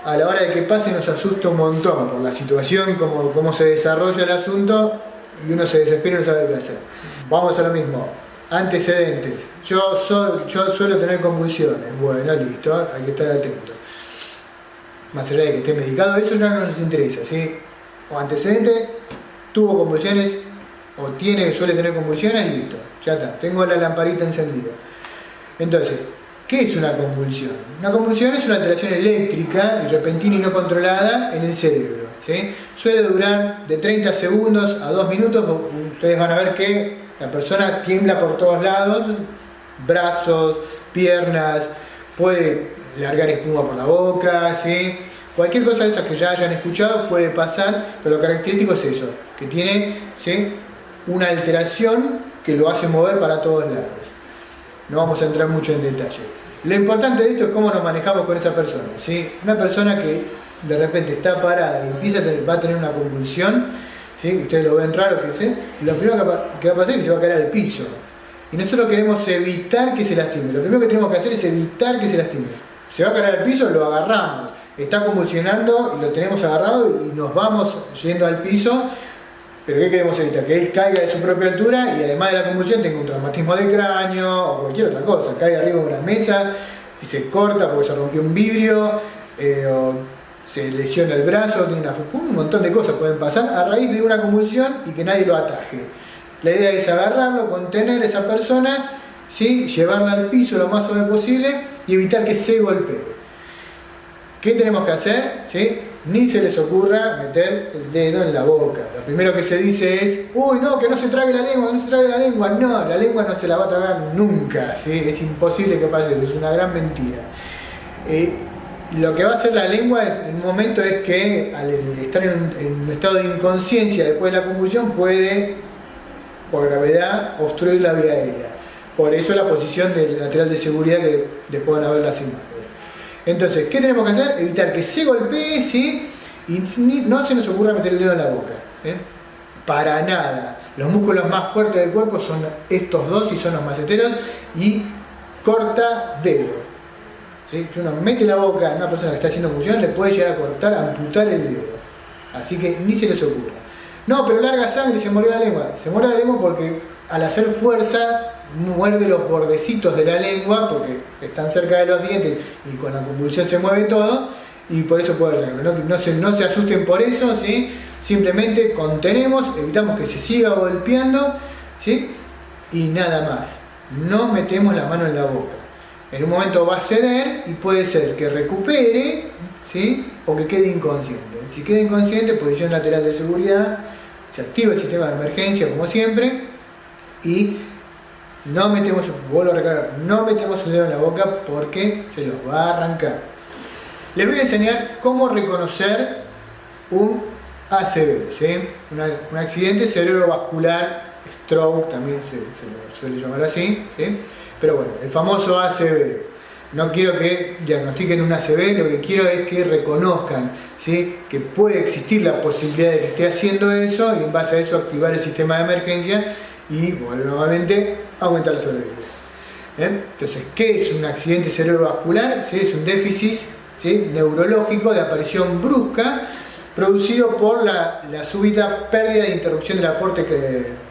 a la hora de que pase nos asusta un montón por la situación, cómo se desarrolla el asunto y uno se desespera y no sabe qué hacer. Vamos a lo mismo. Antecedentes. Yo suelo tener convulsiones. Bueno, listo, hay que estar atento. Más allá de que esté medicado, eso ya no nos interesa, ¿sí? O antecedente, tuvo convulsiones o suele tener convulsiones, listo, ya está, tengo la lamparita encendida. Entonces, ¿qué es una convulsión? Una convulsión es una alteración eléctrica y repentina y no controlada en el cerebro, ¿sí? Suele durar de 30 segundos a 2 minutos. Ustedes van a ver que la persona tiembla por todos lados, brazos, piernas, puede largar espuma por la boca, ¿sí? Cualquier cosa de esas que ya hayan escuchado puede pasar, pero lo característico es eso, que tiene, ¿sí? Una alteración que lo hace mover para todos lados. No vamos a entrar mucho en detalle. Lo importante de esto es cómo nos manejamos con esa persona, ¿sí? Una persona que de repente está parada y va a tener una convulsión, ¿sí? Ustedes lo ven raro, lo primero que va a pasar es que se va a caer al piso. Y nosotros queremos evitar que se lastime. Lo primero que tenemos que hacer es evitar que se lastime. Se va a caer al piso, lo agarramos. Está convulsionando, lo tenemos agarrado y nos vamos yendo al piso. Pero ¿qué queremos evitar? Que él caiga de su propia altura y además de la convulsión tenga un traumatismo de cráneo o cualquier otra cosa. Cae arriba de una mesa y se corta porque se rompió un vidrio o se lesiona el brazo, tiene un montón de cosas pueden pasar a raíz de una convulsión y que nadie lo ataje. La idea es agarrarlo, contener a esa persona, ¿sí? Llevarla al piso lo más suave posible y evitar que se golpee. ¿Qué tenemos que hacer? ¿Sí? Ni se les ocurra meter el dedo en la boca. Lo primero que se dice es, uy, no, que no se trague la lengua, no se trague la lengua. No, la lengua no se la va a tragar nunca, ¿sí? Es imposible que pase eso, es una gran mentira. Lo que va a hacer la lengua en un momento es que al estar en un estado de inconsciencia después de la convulsión puede, por gravedad, obstruir la vía aérea. Por eso la posición del lateral de seguridad que después van a ver las imágenes. Entonces, ¿qué tenemos que hacer? Evitar que se golpee, ¿sí? Y no se nos ocurra meter el dedo en la boca, ¿eh? Para nada. Los músculos más fuertes del cuerpo son estos dos y son los maceteros y corta dedo, ¿sí? Si uno mete la boca a una persona que está haciendo convulsión, le puede llegar a cortar, a amputar el dedo. Así que ni se les ocurra. No, pero larga sangre y se muerde la lengua. Se muerde la lengua porque al hacer fuerza muerde los bordecitos de la lengua porque están cerca de los dientes y con la convulsión se mueve todo y por eso puede haber sangre. No se asusten por eso, ¿sí? Simplemente contenemos, evitamos que se siga golpeando, ¿sí? Y nada más. No metemos la mano en la boca. En un momento va a ceder y puede ser que recupere, ¿sí? O que quede inconsciente. Si queda inconsciente, posición lateral de seguridad, se activa el sistema de emergencia como siempre y no metemos, vuelvo a recalcar, no metemos el dedo en la boca porque se los va a arrancar. Les voy a enseñar cómo reconocer un ACV, ¿sí? Un accidente cerebrovascular, stroke también se lo suele llamar así, ¿sí? Pero bueno, el famoso ACV. No quiero que diagnostiquen un ACV, lo que quiero es que reconozcan, ¿sí? Que puede existir la posibilidad de que esté haciendo eso y en base a eso activar el sistema de emergencia y nuevamente aumentar la sobrevivencia. Entonces, ¿qué es un accidente cerebrovascular? ¿Sí? Es un déficit, ¿sí? Neurológico de aparición brusca producido por la súbita pérdida de interrupción del aporte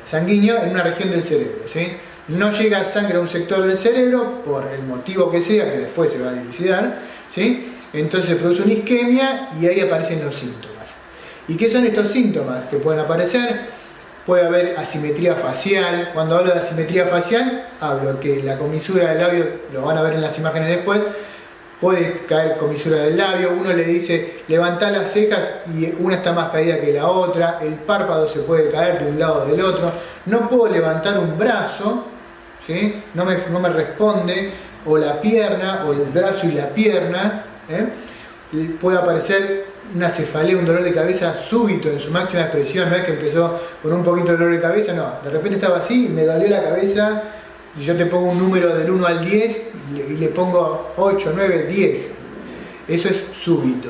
sanguíneo en una región del cerebro, ¿sí? No llega sangre a un sector del cerebro, por el motivo que sea, que después se va a dilucidar, ¿sí? Entonces se produce una isquemia y ahí aparecen los síntomas. ¿Y qué son estos síntomas que pueden aparecer? Puede haber asimetría facial. Cuando hablo de asimetría facial, hablo que la comisura del labio, lo van a ver en las imágenes después, puede caer comisura del labio, uno le dice levantá las cejas y una está más caída que la otra, el párpado se puede caer de un lado o del otro, no puedo levantar un brazo, ¿sí? no me responde, o la pierna, o el brazo y la pierna, puede aparecer una cefalea, un dolor de cabeza súbito en su máxima expresión, no es que empezó con un poquito de dolor de cabeza, no, de repente estaba así y me dolió la cabeza. Si yo te pongo un número del 1 al 10 y le pongo 8, 9, 10, eso es súbito.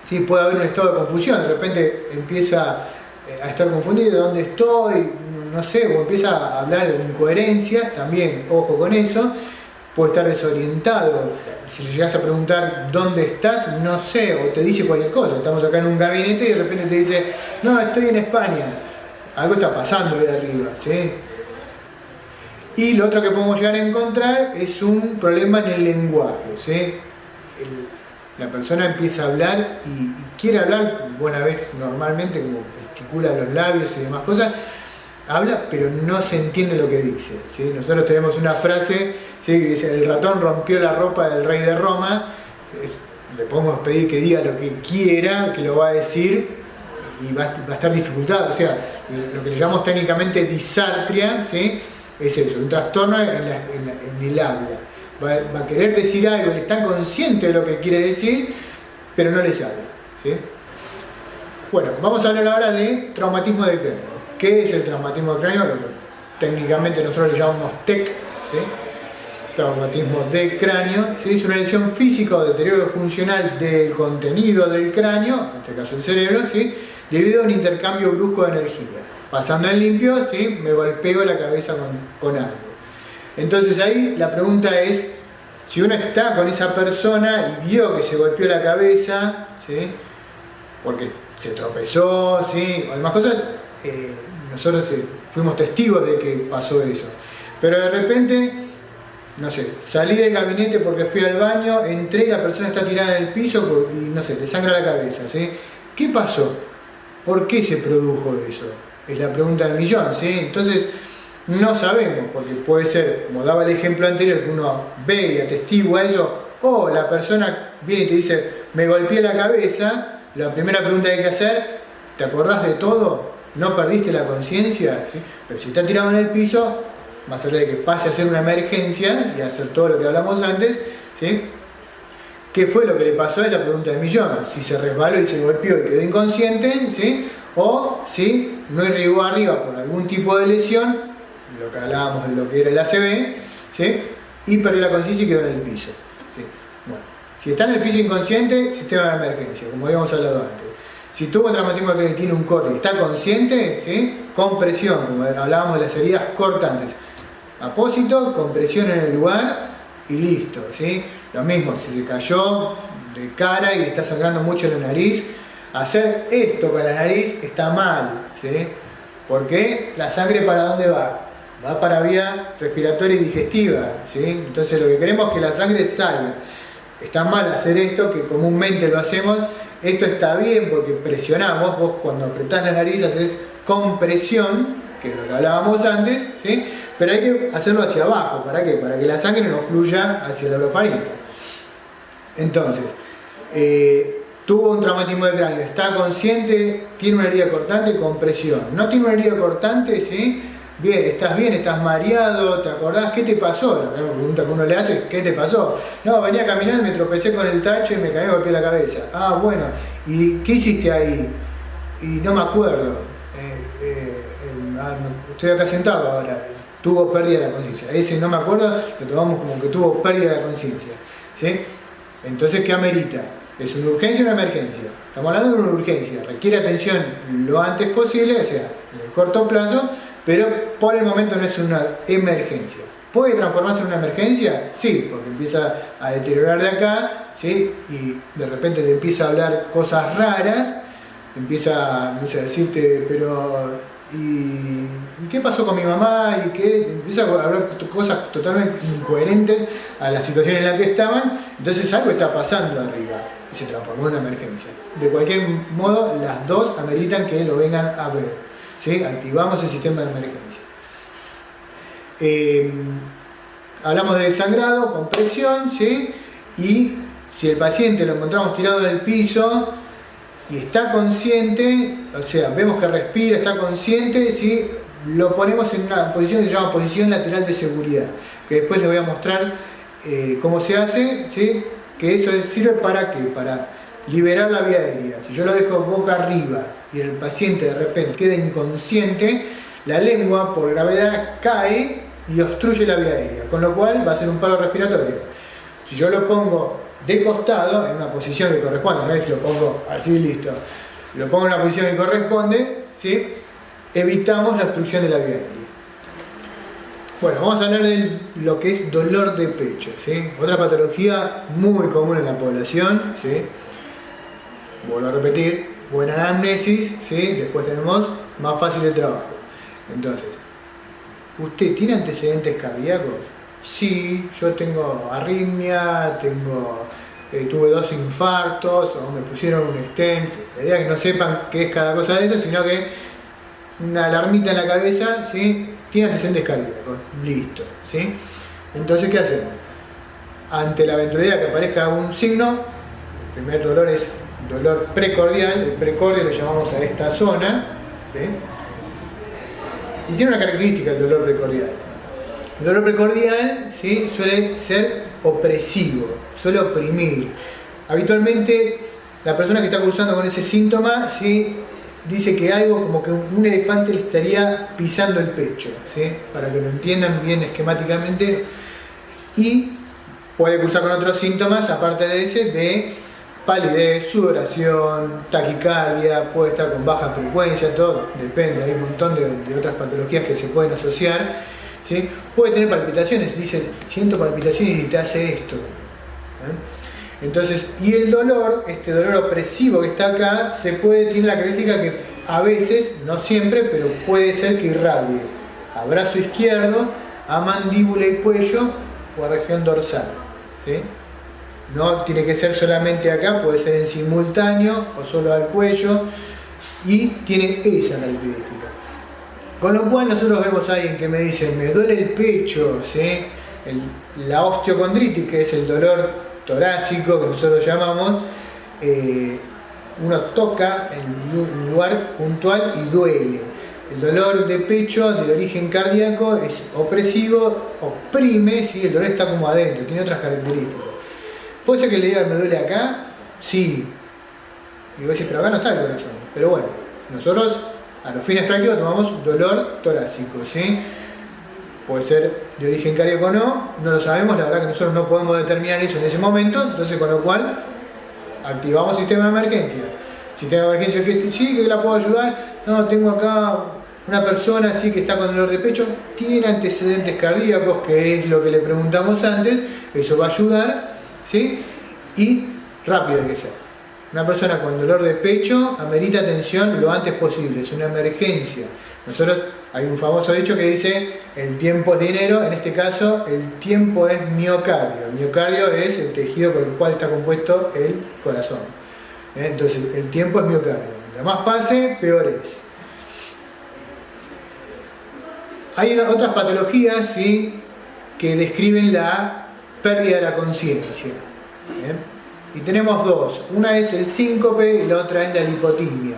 ¿Sí? Puede haber un estado de confusión, de repente empieza a estar confundido, ¿dónde estoy? No sé, o empieza a hablar de incoherencias, también, ojo con eso. Puede estar desorientado, si le llegas a preguntar ¿dónde estás? No sé, o te dice cualquier cosa. Estamos acá en un gabinete y de repente te dice no, estoy en España. Algo está pasando ahí arriba, ¿sí? Y lo otro que podemos llegar a encontrar es un problema en el lenguaje, ¿sí? La persona empieza a hablar y quiere hablar, vos la ves normalmente como gesticula los labios y demás cosas, habla pero no se entiende lo que dice, ¿sí? Nosotros tenemos una frase, ¿sí? Que dice el ratón rompió la ropa del rey de Roma, le podemos pedir que diga lo que quiera, que lo va a decir y va a estar dificultado, o sea, lo que le llamamos técnicamente disartria, ¿sí? Es eso, un trastorno en el habla. Va a querer decir algo, él está consciente de lo que quiere decir, pero no le sale, ¿sí? Bueno, vamos a hablar ahora de traumatismo del cráneo. ¿Qué es el traumatismo del cráneo? Técnicamente nosotros le llamamos TEC, ¿sí? Traumatismo del cráneo, ¿sí? Es una lesión física o deterioro funcional del contenido del cráneo, en este caso el cerebro, ¿sí? Debido a un intercambio brusco de energía. Pasando en limpio, ¿sí? Me golpeo la cabeza con algo. Entonces ahí la pregunta es, si uno está con esa persona y vio que se golpeó la cabeza, ¿sí? Porque se tropezó, ¿sí? O demás cosas, nosotros fuimos testigos de que pasó eso. Pero de repente, no sé, salí del gabinete porque fui al baño, entré y la persona está tirada en el piso y no sé, le sangra la cabeza, ¿sí? ¿Qué pasó? ¿Por qué se produjo eso? Es la pregunta del millón, ¿sí? Entonces, no sabemos, porque puede ser, como daba el ejemplo anterior, que uno ve y atestigua eso, o la persona viene y te dice, me golpeé la cabeza, la primera pregunta que hay que hacer, ¿te acordás de todo? ¿No perdiste la conciencia? ¿Sí? Pero si está tirado en el piso, más allá de que pase a ser una emergencia y hacer todo lo que hablamos antes, ¿sí? ¿Qué fue lo que le pasó? Es la pregunta del millón. Si se resbaló y se golpeó y quedó inconsciente, ¿sí? O si no irrigó arriba por algún tipo de lesión, lo que hablábamos de lo que era el ACV, ¿sí? Y perdió la conciencia y quedó en el piso, ¿sí? Bueno, si está en el piso inconsciente, sistema de emergencia, como habíamos hablado antes. Si tuvo un traumatismo del cráneo y tiene un corte y está consciente, ¿sí? Compresión, como hablábamos de las heridas cortantes. Apósito, compresión en el lugar y listo, ¿sí? Lo mismo, si se cayó de cara y le está sangrando mucho en la nariz, Hacer esto con la nariz está mal, ¿sí? Porque la sangre ¿para dónde va? Va para vía respiratoria y digestiva, ¿sí? Entonces lo que queremos es que la sangre salga. Está mal hacer esto, que comúnmente lo hacemos. Esto está bien porque presionamos. Vos cuando apretás la nariz haces compresión, que es lo que hablábamos antes, ¿sí? Pero hay que hacerlo hacia abajo. ¿Para qué? Para que la sangre no fluya hacia la orofaringe. Entonces, tuvo un traumatismo de cráneo, está consciente, tiene una herida cortante, compresión. No tiene una herida cortante, ¿sí? Bien, estás mareado, ¿te acordás? ¿Qué te pasó? La primera pregunta que uno le hace, ¿qué te pasó? No, venía caminando, me tropecé con el tacho y me caí y me golpeé la cabeza. Ah, bueno, ¿y qué hiciste ahí? Y no me acuerdo. Estoy acá sentado ahora. Tuvo pérdida de la conciencia. Ese no me acuerdo, lo tomamos como que tuvo pérdida de la conciencia, ¿sí? Entonces, ¿qué amerita? ¿Es una urgencia o una emergencia? Estamos hablando de una urgencia, requiere atención lo antes posible, o sea, en el corto plazo, pero por el momento no es una emergencia. ¿Puede transformarse en una emergencia? Sí, porque empieza a deteriorar de acá, ¿sí? Y de repente te empieza a hablar cosas raras, empieza a decirte, pero ¿y qué pasó con mi mamá? ¿Y qué? Empieza a hablar cosas totalmente incoherentes a la situación en la que estaban, entonces algo está pasando arriba y se transformó en una emergencia. De cualquier modo, las dos ameritan que lo vengan a ver. ¿Sí? Activamos el sistema de emergencia. Hablamos del sangrado, compresión, ¿sí? Y si el paciente lo encontramos tirado en el piso y está consciente, o sea, vemos que respira, está consciente, ¿sí? Lo ponemos en una posición que se llama posición lateral de seguridad, que después les voy a mostrar cómo se hace, ¿sí? Que eso sirve para ¿qué? Para liberar la vía aérea. Si yo lo dejo boca arriba y el paciente de repente queda inconsciente, la lengua por gravedad cae y obstruye la vía aérea, con lo cual va a ser un paro respiratorio. Si yo lo pongo de costado, en una posición que corresponde, no es que lo pongo así listo, lo pongo en una posición que corresponde, ¿sí? Evitamos la obstrucción de la vía aérea. Bueno, vamos a hablar de lo que es dolor de pecho, ¿sí? Otra patología muy común en la población, ¿sí? Vuelvo a repetir, buena anamnesis, ¿sí? Después tenemos más fácil el trabajo. Entonces, ¿usted tiene antecedentes cardíacos? Sí, yo tengo arritmia, tuve 2 infartos, o me pusieron un stent. La idea es que no sepan qué es cada cosa de eso, sino que una alarmita en la cabeza, ¿sí? Tiene antecedentes cardíacos, listo, ¿sí? Entonces, ¿qué hacemos? Ante la eventualidad que aparezca un signo, el primer dolor es dolor precordial, el precordio lo llamamos a esta zona, ¿sí? Y tiene una característica el dolor precordial. El dolor precordial, ¿sí? Suele ser opresivo, suele oprimir. Habitualmente la persona que está cursando con ese síntoma, ¿sí? Dice que algo como que un elefante le estaría pisando el pecho, ¿sí? Para que lo entiendan bien esquemáticamente. Y puede cursar con otros síntomas, aparte de ese, de palidez, sudoración, taquicardia, puede estar con baja frecuencia, todo depende, hay un montón de otras patologías que se pueden asociar, ¿sí? Puede tener palpitaciones, dice, siento palpitaciones y te hace esto, ¿eh? Entonces, y el dolor, este dolor opresivo que está acá, tiene la característica que a veces, no siempre, pero puede ser que irradie a brazo izquierdo, a mandíbula y cuello o a región dorsal, ¿sí? No tiene que ser solamente acá, puede ser en simultáneo o solo al cuello, y tiene esa característica. Con lo cual nosotros vemos a alguien que me dice, me duele el pecho, ¿sí? La osteocondritis, que es el dolor torácico que nosotros llamamos, uno toca en un lugar puntual y duele. El dolor de pecho de origen cardíaco es opresivo, oprime, ¿sí? El dolor está como adentro, tiene otras características. ¿Puede ser que le diga me duele acá? Sí. Y voy a decir, pero acá no está el corazón. Pero bueno, nosotros a los fines prácticos tomamos dolor torácico, ¿sí? Puede ser de origen cardíaco o no, no lo sabemos, la verdad que nosotros no podemos determinar eso en ese momento, entonces con lo cual activamos sistema de emergencia. Sistema de emergencia que sí, que la puedo ayudar, no, tengo acá una persona así que está con dolor de pecho, tiene antecedentes cardíacos, que es lo que le preguntamos antes, eso va a ayudar, ¿sí? Y rápido hay que ser. Una persona con dolor de pecho amerita atención lo antes posible, es una emergencia. Nosotros, hay un famoso dicho que dice, el tiempo es dinero, en este caso el tiempo es miocardio. El miocardio es el tejido por el cual está compuesto el corazón. Entonces, el tiempo es miocardio. Mientras más pase, peor es. Hay otras patologías, ¿sí?, que describen la pérdida de la conciencia. Y tenemos dos. Una es el síncope y la otra es la lipotimia.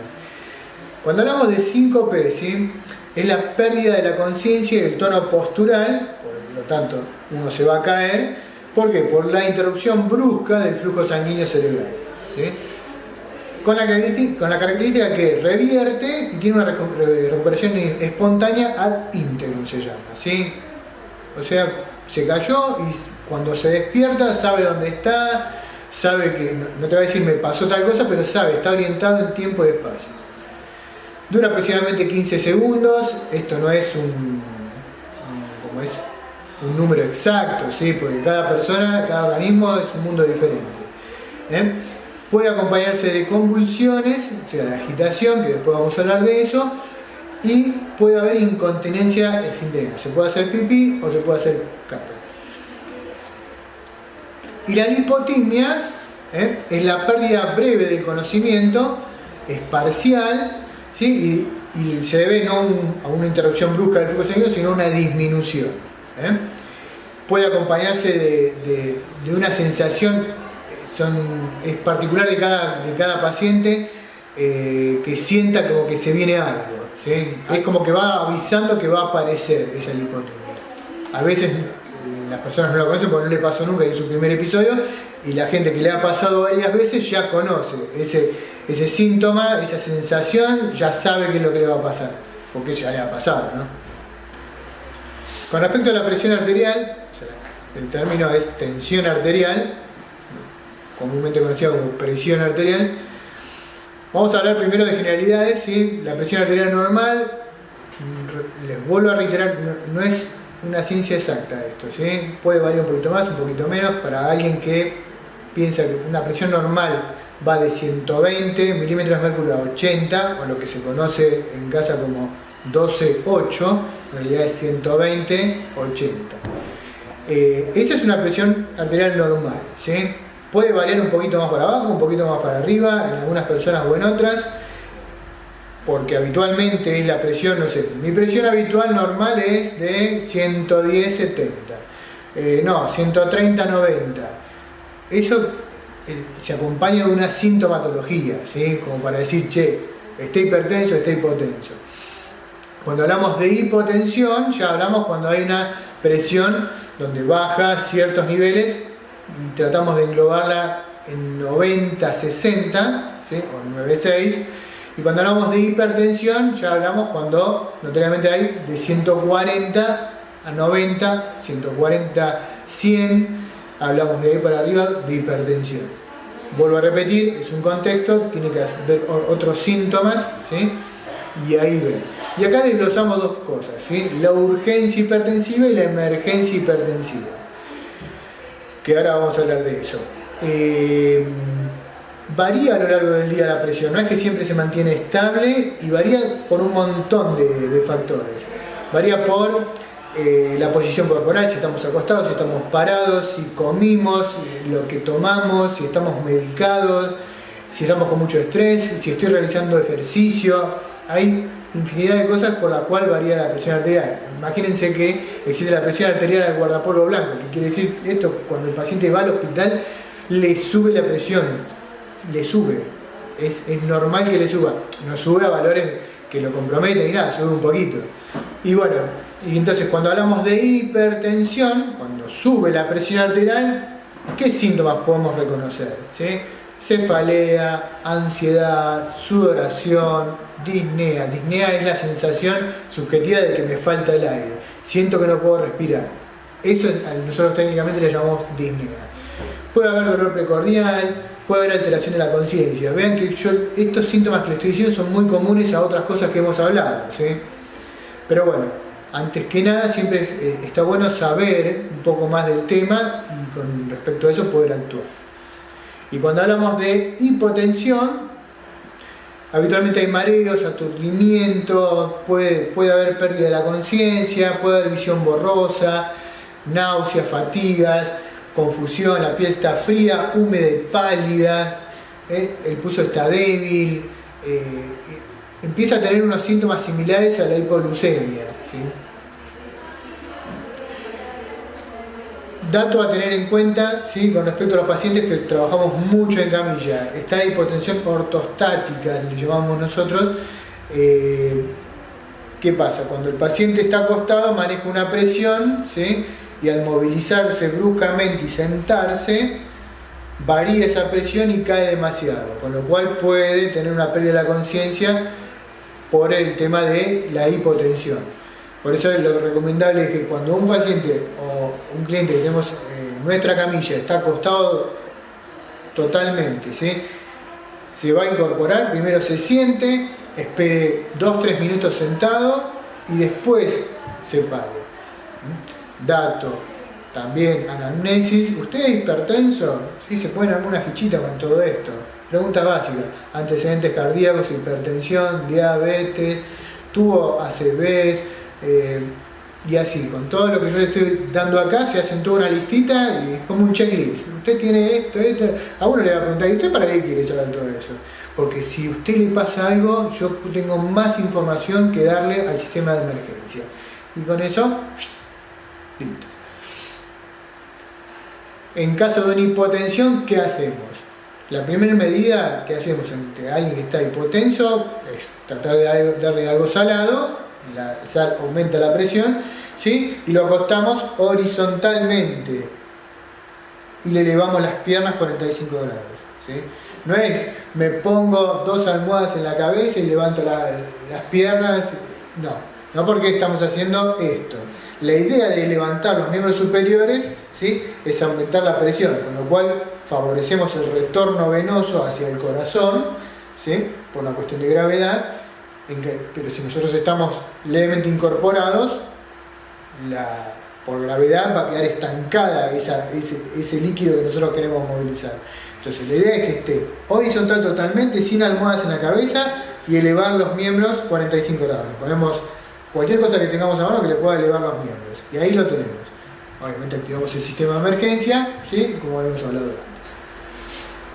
Cuando hablamos de síncope, ¿sí?, es la pérdida de la conciencia y el tono postural, por lo tanto uno se va a caer. ¿Por qué? Por la interrupción brusca del flujo sanguíneo cerebral, ¿sí?, con la característica que revierte y tiene una recuperación espontánea ad integrum, se llama, ¿sí? O sea, se cayó y cuando se despierta sabe dónde está, sabe que, no te va a decir me pasó tal cosa, pero sabe, está orientado en tiempo y espacio. Dura aproximadamente 15 segundos, esto no es un número exacto, ¿sí?, porque cada persona, cada organismo es un mundo diferente. Puede acompañarse de convulsiones, o sea, de agitación, que después vamos a hablar de eso, y puede haber incontinencia esfínterica. Se puede hacer pipí o se puede hacer caca. Y la lipotimia es la pérdida breve del conocimiento, es parcial, ¿sí?, y se debe no a una interrupción brusca del flujo sanguíneo, sino a una disminución. Puede acompañarse de una sensación, es particular de cada paciente, que sienta como que se viene algo, ¿sí? Es como que va avisando que va a aparecer esa lipotimia. A veces las personas no lo conocen porque no le pasó nunca, es su primer episodio, y la gente que le ha pasado varias veces ya conoce ese síntoma, esa sensación, ya sabe qué es lo que le va a pasar, porque ya le ha pasado, ¿no? Con respecto a la presión arterial, o sea, el término es tensión arterial, comúnmente conocida como presión arterial. Vamos a hablar primero de generalidades, ¿sí? La presión arterial normal, les vuelvo a reiterar, no es una ciencia exacta esto, ¿sí? Puede variar un poquito más, un poquito menos. Para alguien que piensa que una presión normal va de 120 milímetros de mercurio a 80, o lo que se conoce en casa como 12,8, en realidad es 120-80. Esa es una presión arterial normal, ¿sí? Puede variar un poquito más para abajo, un poquito más para arriba, en algunas personas o en otras, porque habitualmente es la presión, no sé, mi presión habitual normal es de 110-70, 130-90. Eso se acompaña de una sintomatología, ¿sí?, como para decir, che, está hipertenso, está hipotenso. Cuando hablamos de hipotensión, ya hablamos cuando hay una presión donde baja ciertos niveles y tratamos de englobarla en 90-60, ¿sí?, o 9,6. Y cuando hablamos de hipertensión, ya hablamos cuando notoriamente hay de 140 a 90, 140, 100, hablamos de ahí para arriba de hipertensión. Vuelvo a repetir, es un contexto, tiene que ver otros síntomas, ¿sí?, y ahí ven. Y acá desglosamos dos cosas, ¿sí?, la urgencia hipertensiva y la emergencia hipertensiva, que ahora vamos a hablar de eso. Varía a lo largo del día la presión, no es que siempre se mantiene estable, y varía por un montón de factores. Varía por la posición corporal, si estamos acostados, si estamos parados, si comimos, lo que tomamos, si estamos medicados, si estamos con mucho estrés, si estoy realizando ejercicio. Hay infinidad de cosas por las cuales varía la presión arterial. Imagínense que existe la presión arterial al guardapolvo blanco, que quiere decir esto: cuando el paciente va al hospital le sube la presión, le sube, es normal que le suba, no sube a valores que lo comprometen ni nada, sube un poquito. Y bueno, y entonces cuando hablamos de hipertensión, cuando sube la presión arterial, ¿qué síntomas podemos reconocer? ¿Sí? Cefalea, ansiedad, sudoración, disnea. Disnea es la sensación subjetiva de que me falta el aire, siento que no puedo respirar. Eso nosotros técnicamente le llamamos disnea. Puede haber dolor precordial, puede haber alteración de la conciencia. Vean que estos síntomas que les estoy diciendo son muy comunes a otras cosas que hemos hablado, ¿sí? Pero bueno, antes que nada siempre está bueno saber un poco más del tema y con respecto a eso poder actuar. Y cuando hablamos de hipotensión, habitualmente hay mareos, aturdimiento, puede haber pérdida de la conciencia, puede haber visión borrosa, náuseas, fatigas, confusión, la piel está fría, húmeda y pálida, el pulso está débil, empieza a tener unos síntomas similares a la hipoglucemia, ¿sí? Dato a tener en cuenta, ¿sí?, con respecto a los pacientes que trabajamos mucho en camilla, está la hipotensión ortostática, le llamamos nosotros. ¿Qué pasa? Cuando el paciente está acostado maneja una presión, ¿sí?, y al movilizarse bruscamente y sentarse, varía esa presión y cae demasiado, con lo cual puede tener una pérdida de la conciencia por el tema de la hipotensión. Por eso lo recomendable es que cuando un paciente o un cliente que tenemos en nuestra camilla está acostado totalmente, ¿sí?, se va a incorporar, primero se siente, espere 2-3 minutos sentado y después se pare. Dato, también anamnesis. ¿Usted es hipertenso? ¿Sí? Se pueden armar una fichita con todo esto. Preguntas básicas: antecedentes cardíacos, hipertensión, diabetes, tuvo ACVs, y así, con todo lo que yo le estoy dando acá, se hacen toda una listita y es como un checklist. Usted tiene esto, a uno le va a preguntar: ¿y usted para qué quiere saber todo eso? Porque si a usted le pasa algo, yo tengo más información que darle al sistema de emergencia. Y con eso, listo. En caso de una hipotensión, ¿qué hacemos? La primera medida que hacemos ante alguien que está hipotenso es tratar de darle algo salado. La sal aumenta la presión, ¿sí?, y lo acostamos horizontalmente y le elevamos las piernas 45 grados, ¿sí? No es me pongo 2 almohadas en la cabeza y levanto las piernas, no porque estamos haciendo esto. La idea de levantar los miembros superiores, ¿sí?, es aumentar la presión, con lo cual favorecemos el retorno venoso hacia el corazón, ¿sí?, por una cuestión de gravedad. Pero si nosotros estamos levemente incorporados, por gravedad va a quedar estancada ese líquido que nosotros queremos movilizar. Entonces la idea es que esté horizontal totalmente, sin almohadas en la cabeza, y elevar los miembros 45 grados. Le ponemos cualquier cosa que tengamos a mano que le pueda elevar los miembros, y ahí lo tenemos. Obviamente activamos el sistema de emergencia, ¿sí?, como habíamos hablado antes.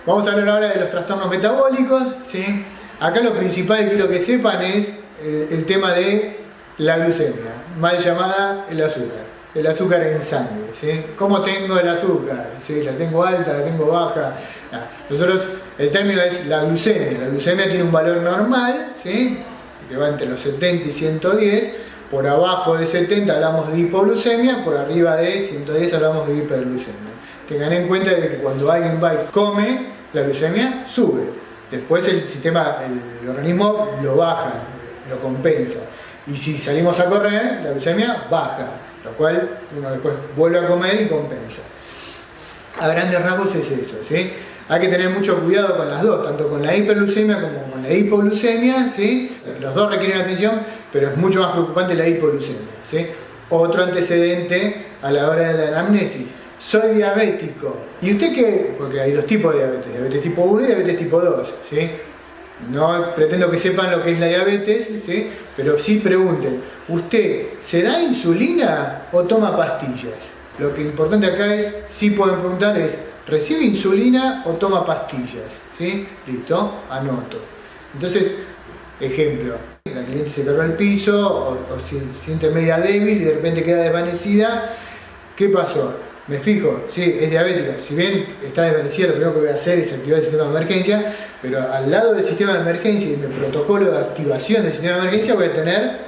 Vamos a hablar ahora de los trastornos metabólicos, ¿sí? Acá lo principal que quiero que sepan es el tema de la glucemia, mal llamada el azúcar en sangre, ¿sí? ¿Cómo tengo el azúcar? ¿Sí? ¿La tengo alta? ¿La tengo baja? Nosotros, el término es la glucemia. La glucemia tiene un valor normal, ¿sí?, que va entre los 70 y 110. Por abajo de 70 hablamos de hipoglucemia, por arriba de 110 hablamos de hiperglucemia. Tengan en cuenta de que cuando alguien va y come, la glucemia sube. Después el organismo lo baja, lo compensa. Y si salimos a correr, la glucemia baja, lo cual uno después vuelve a comer y compensa. A grandes rasgos es eso, ¿sí? Hay que tener mucho cuidado con las dos, tanto con la hiperglucemia como con la hipoglucemia, ¿sí? Los dos requieren atención, pero es mucho más preocupante la hipoglucemia, ¿sí? Otro antecedente a la hora de la anamnesis: soy diabético. ¿Y usted qué? Porque hay dos tipos de diabetes: diabetes tipo 1 y diabetes tipo 2, ¿sí? No pretendo que sepan lo que es la diabetes, ¿sí?, pero sí pregunten: ¿usted se da insulina o toma pastillas? Lo que es importante acá es, sí pueden preguntar, es: ¿recibe insulina o toma pastillas? ¿Sí? Listo, anoto. Entonces, ejemplo: la cliente se cayó al piso o se siente media débil y de repente queda desvanecida. ¿Qué pasó? Me fijo, sí, es diabética. Si bien está desvanecida, lo primero que voy a hacer es activar el sistema de emergencia, pero al lado del sistema de emergencia y del protocolo de activación del sistema de emergencia voy a tener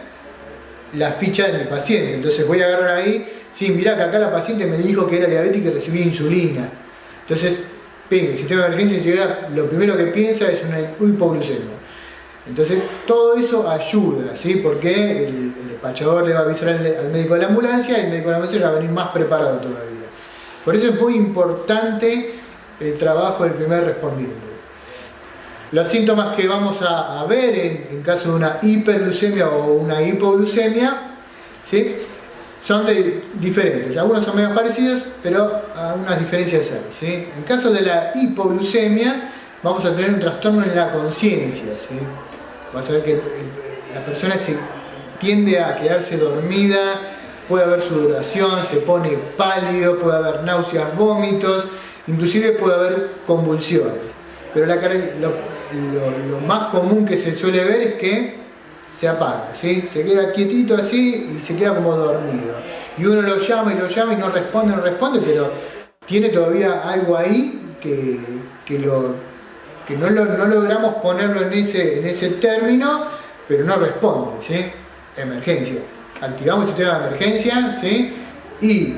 la ficha de mi paciente. Entonces voy a agarrar ahí: sí, mirá que acá la paciente me dijo que era diabética y recibía insulina. Entonces, el sistema de emergencia llega, lo primero que piensa es una hipoglucemia. Entonces, todo eso ayuda, ¿sí?, porque el despachador le va a avisar al médico de la ambulancia y el médico de la ambulancia va a venir más preparado todavía. Por eso es muy importante el trabajo del primer respondiente. Los síntomas que vamos a ver en caso de una hiperglucemia o una hipoglucemia, ¿sí?, son diferentes. Algunos son medio parecidos, pero algunas diferencias hay, ¿sí? En caso de la hipoglucemia, vamos a tener un trastorno en la conciencia, ¿sí? Vas a ver que la persona tiende a quedarse dormida, puede haber sudoración, se pone pálido, puede haber náuseas, vómitos, inclusive puede haber convulsiones. Pero lo más común que se suele ver es que se apaga, ¿sí? Se queda quietito así y se queda como dormido. Y uno lo llama y no responde, pero tiene todavía algo ahí que no logramos ponerlo en ese término, pero no responde, ¿sí? Emergencia. Activamos el sistema de emergencia, ¿sí? Y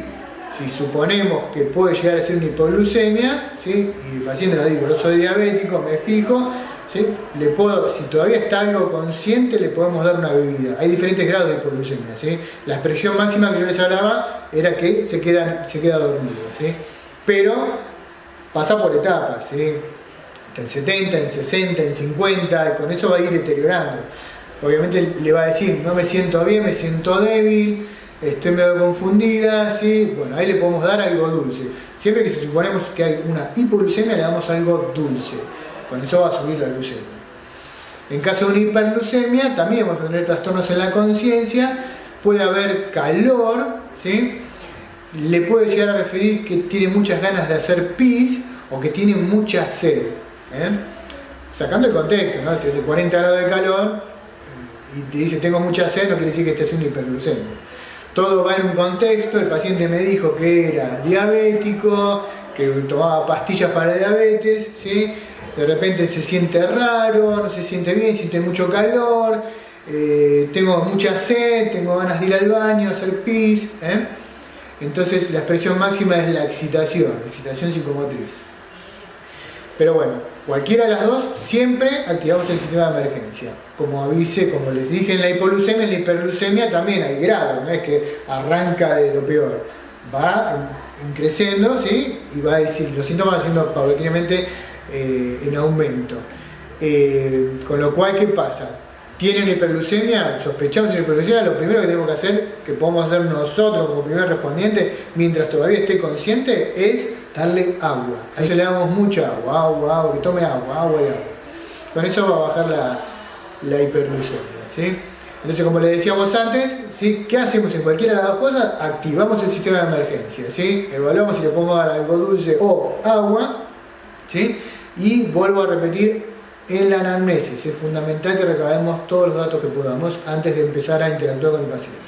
si suponemos que puede llegar a ser una hipoglucemia, ¿sí? Y el paciente nos dice, yo soy diabético, me fijo, ¿sí? Si todavía está algo consciente, le podemos dar una bebida. Hay diferentes grados de hipoglucemia, ¿sí? La expresión máxima que yo les hablaba era que se queda dormido, ¿sí? Pero pasa por etapas, ¿sí? En 70, en 60, en 50, con eso va a ir deteriorando. Obviamente le va a decir, no me siento bien, me siento débil, estoy medio confundida, ¿sí? Bueno, ahí le podemos dar algo dulce. Siempre que suponemos que hay una hipoglucemia, le damos algo dulce. Con eso va a subir la glucemia. En caso de una hiperglucemia, también vamos a tener trastornos en la conciencia, puede haber calor, ¿sí? Le puede llegar a referir que tiene muchas ganas de hacer pis o que tiene mucha sed. Sacando el contexto, ¿no? Si hace 40 grados de calor y te dice tengo mucha sed, no quiere decir que estés una hiperglucemia. Todo va en un contexto. El paciente me dijo que era diabético, que tomaba pastillas para diabetes, ¿sí? De repente se siente raro, no se siente bien, siente mucho calor, tengo mucha sed, tengo ganas de ir al baño, hacer pis, Entonces la expresión máxima es la excitación psicomotriz. Pero bueno, cualquiera de las dos, siempre activamos el sistema de emergencia. Como les dije en la hipoglucemia, en la hiperglucemia también hay grados, no es que arranca de lo peor. Va creciendo, ¿sí? Y va a decir, los síntomas van siendo paulatinamente en aumento. Con lo cual, ¿qué pasa? ¿Tienen hiperglucemia? ¿Sospechamos de hiperglucemia? Lo primero que tenemos que hacer, que podemos hacer nosotros como primer respondiente, mientras todavía esté consciente, es darle agua. A eso le damos mucha agua, que tome agua y agua. Con eso va a bajar la hiperglucemia, ¿sí? Entonces, como les decíamos antes, ¿sí? ¿Qué hacemos en cualquiera de las dos cosas? Activamos el sistema de emergencia, ¿sí? Evaluamos si le podemos dar algo dulce o agua, ¿sí? Y vuelvo a repetir, en la anamnesis es fundamental que recabemos todos los datos que podamos antes de empezar a interactuar con el paciente.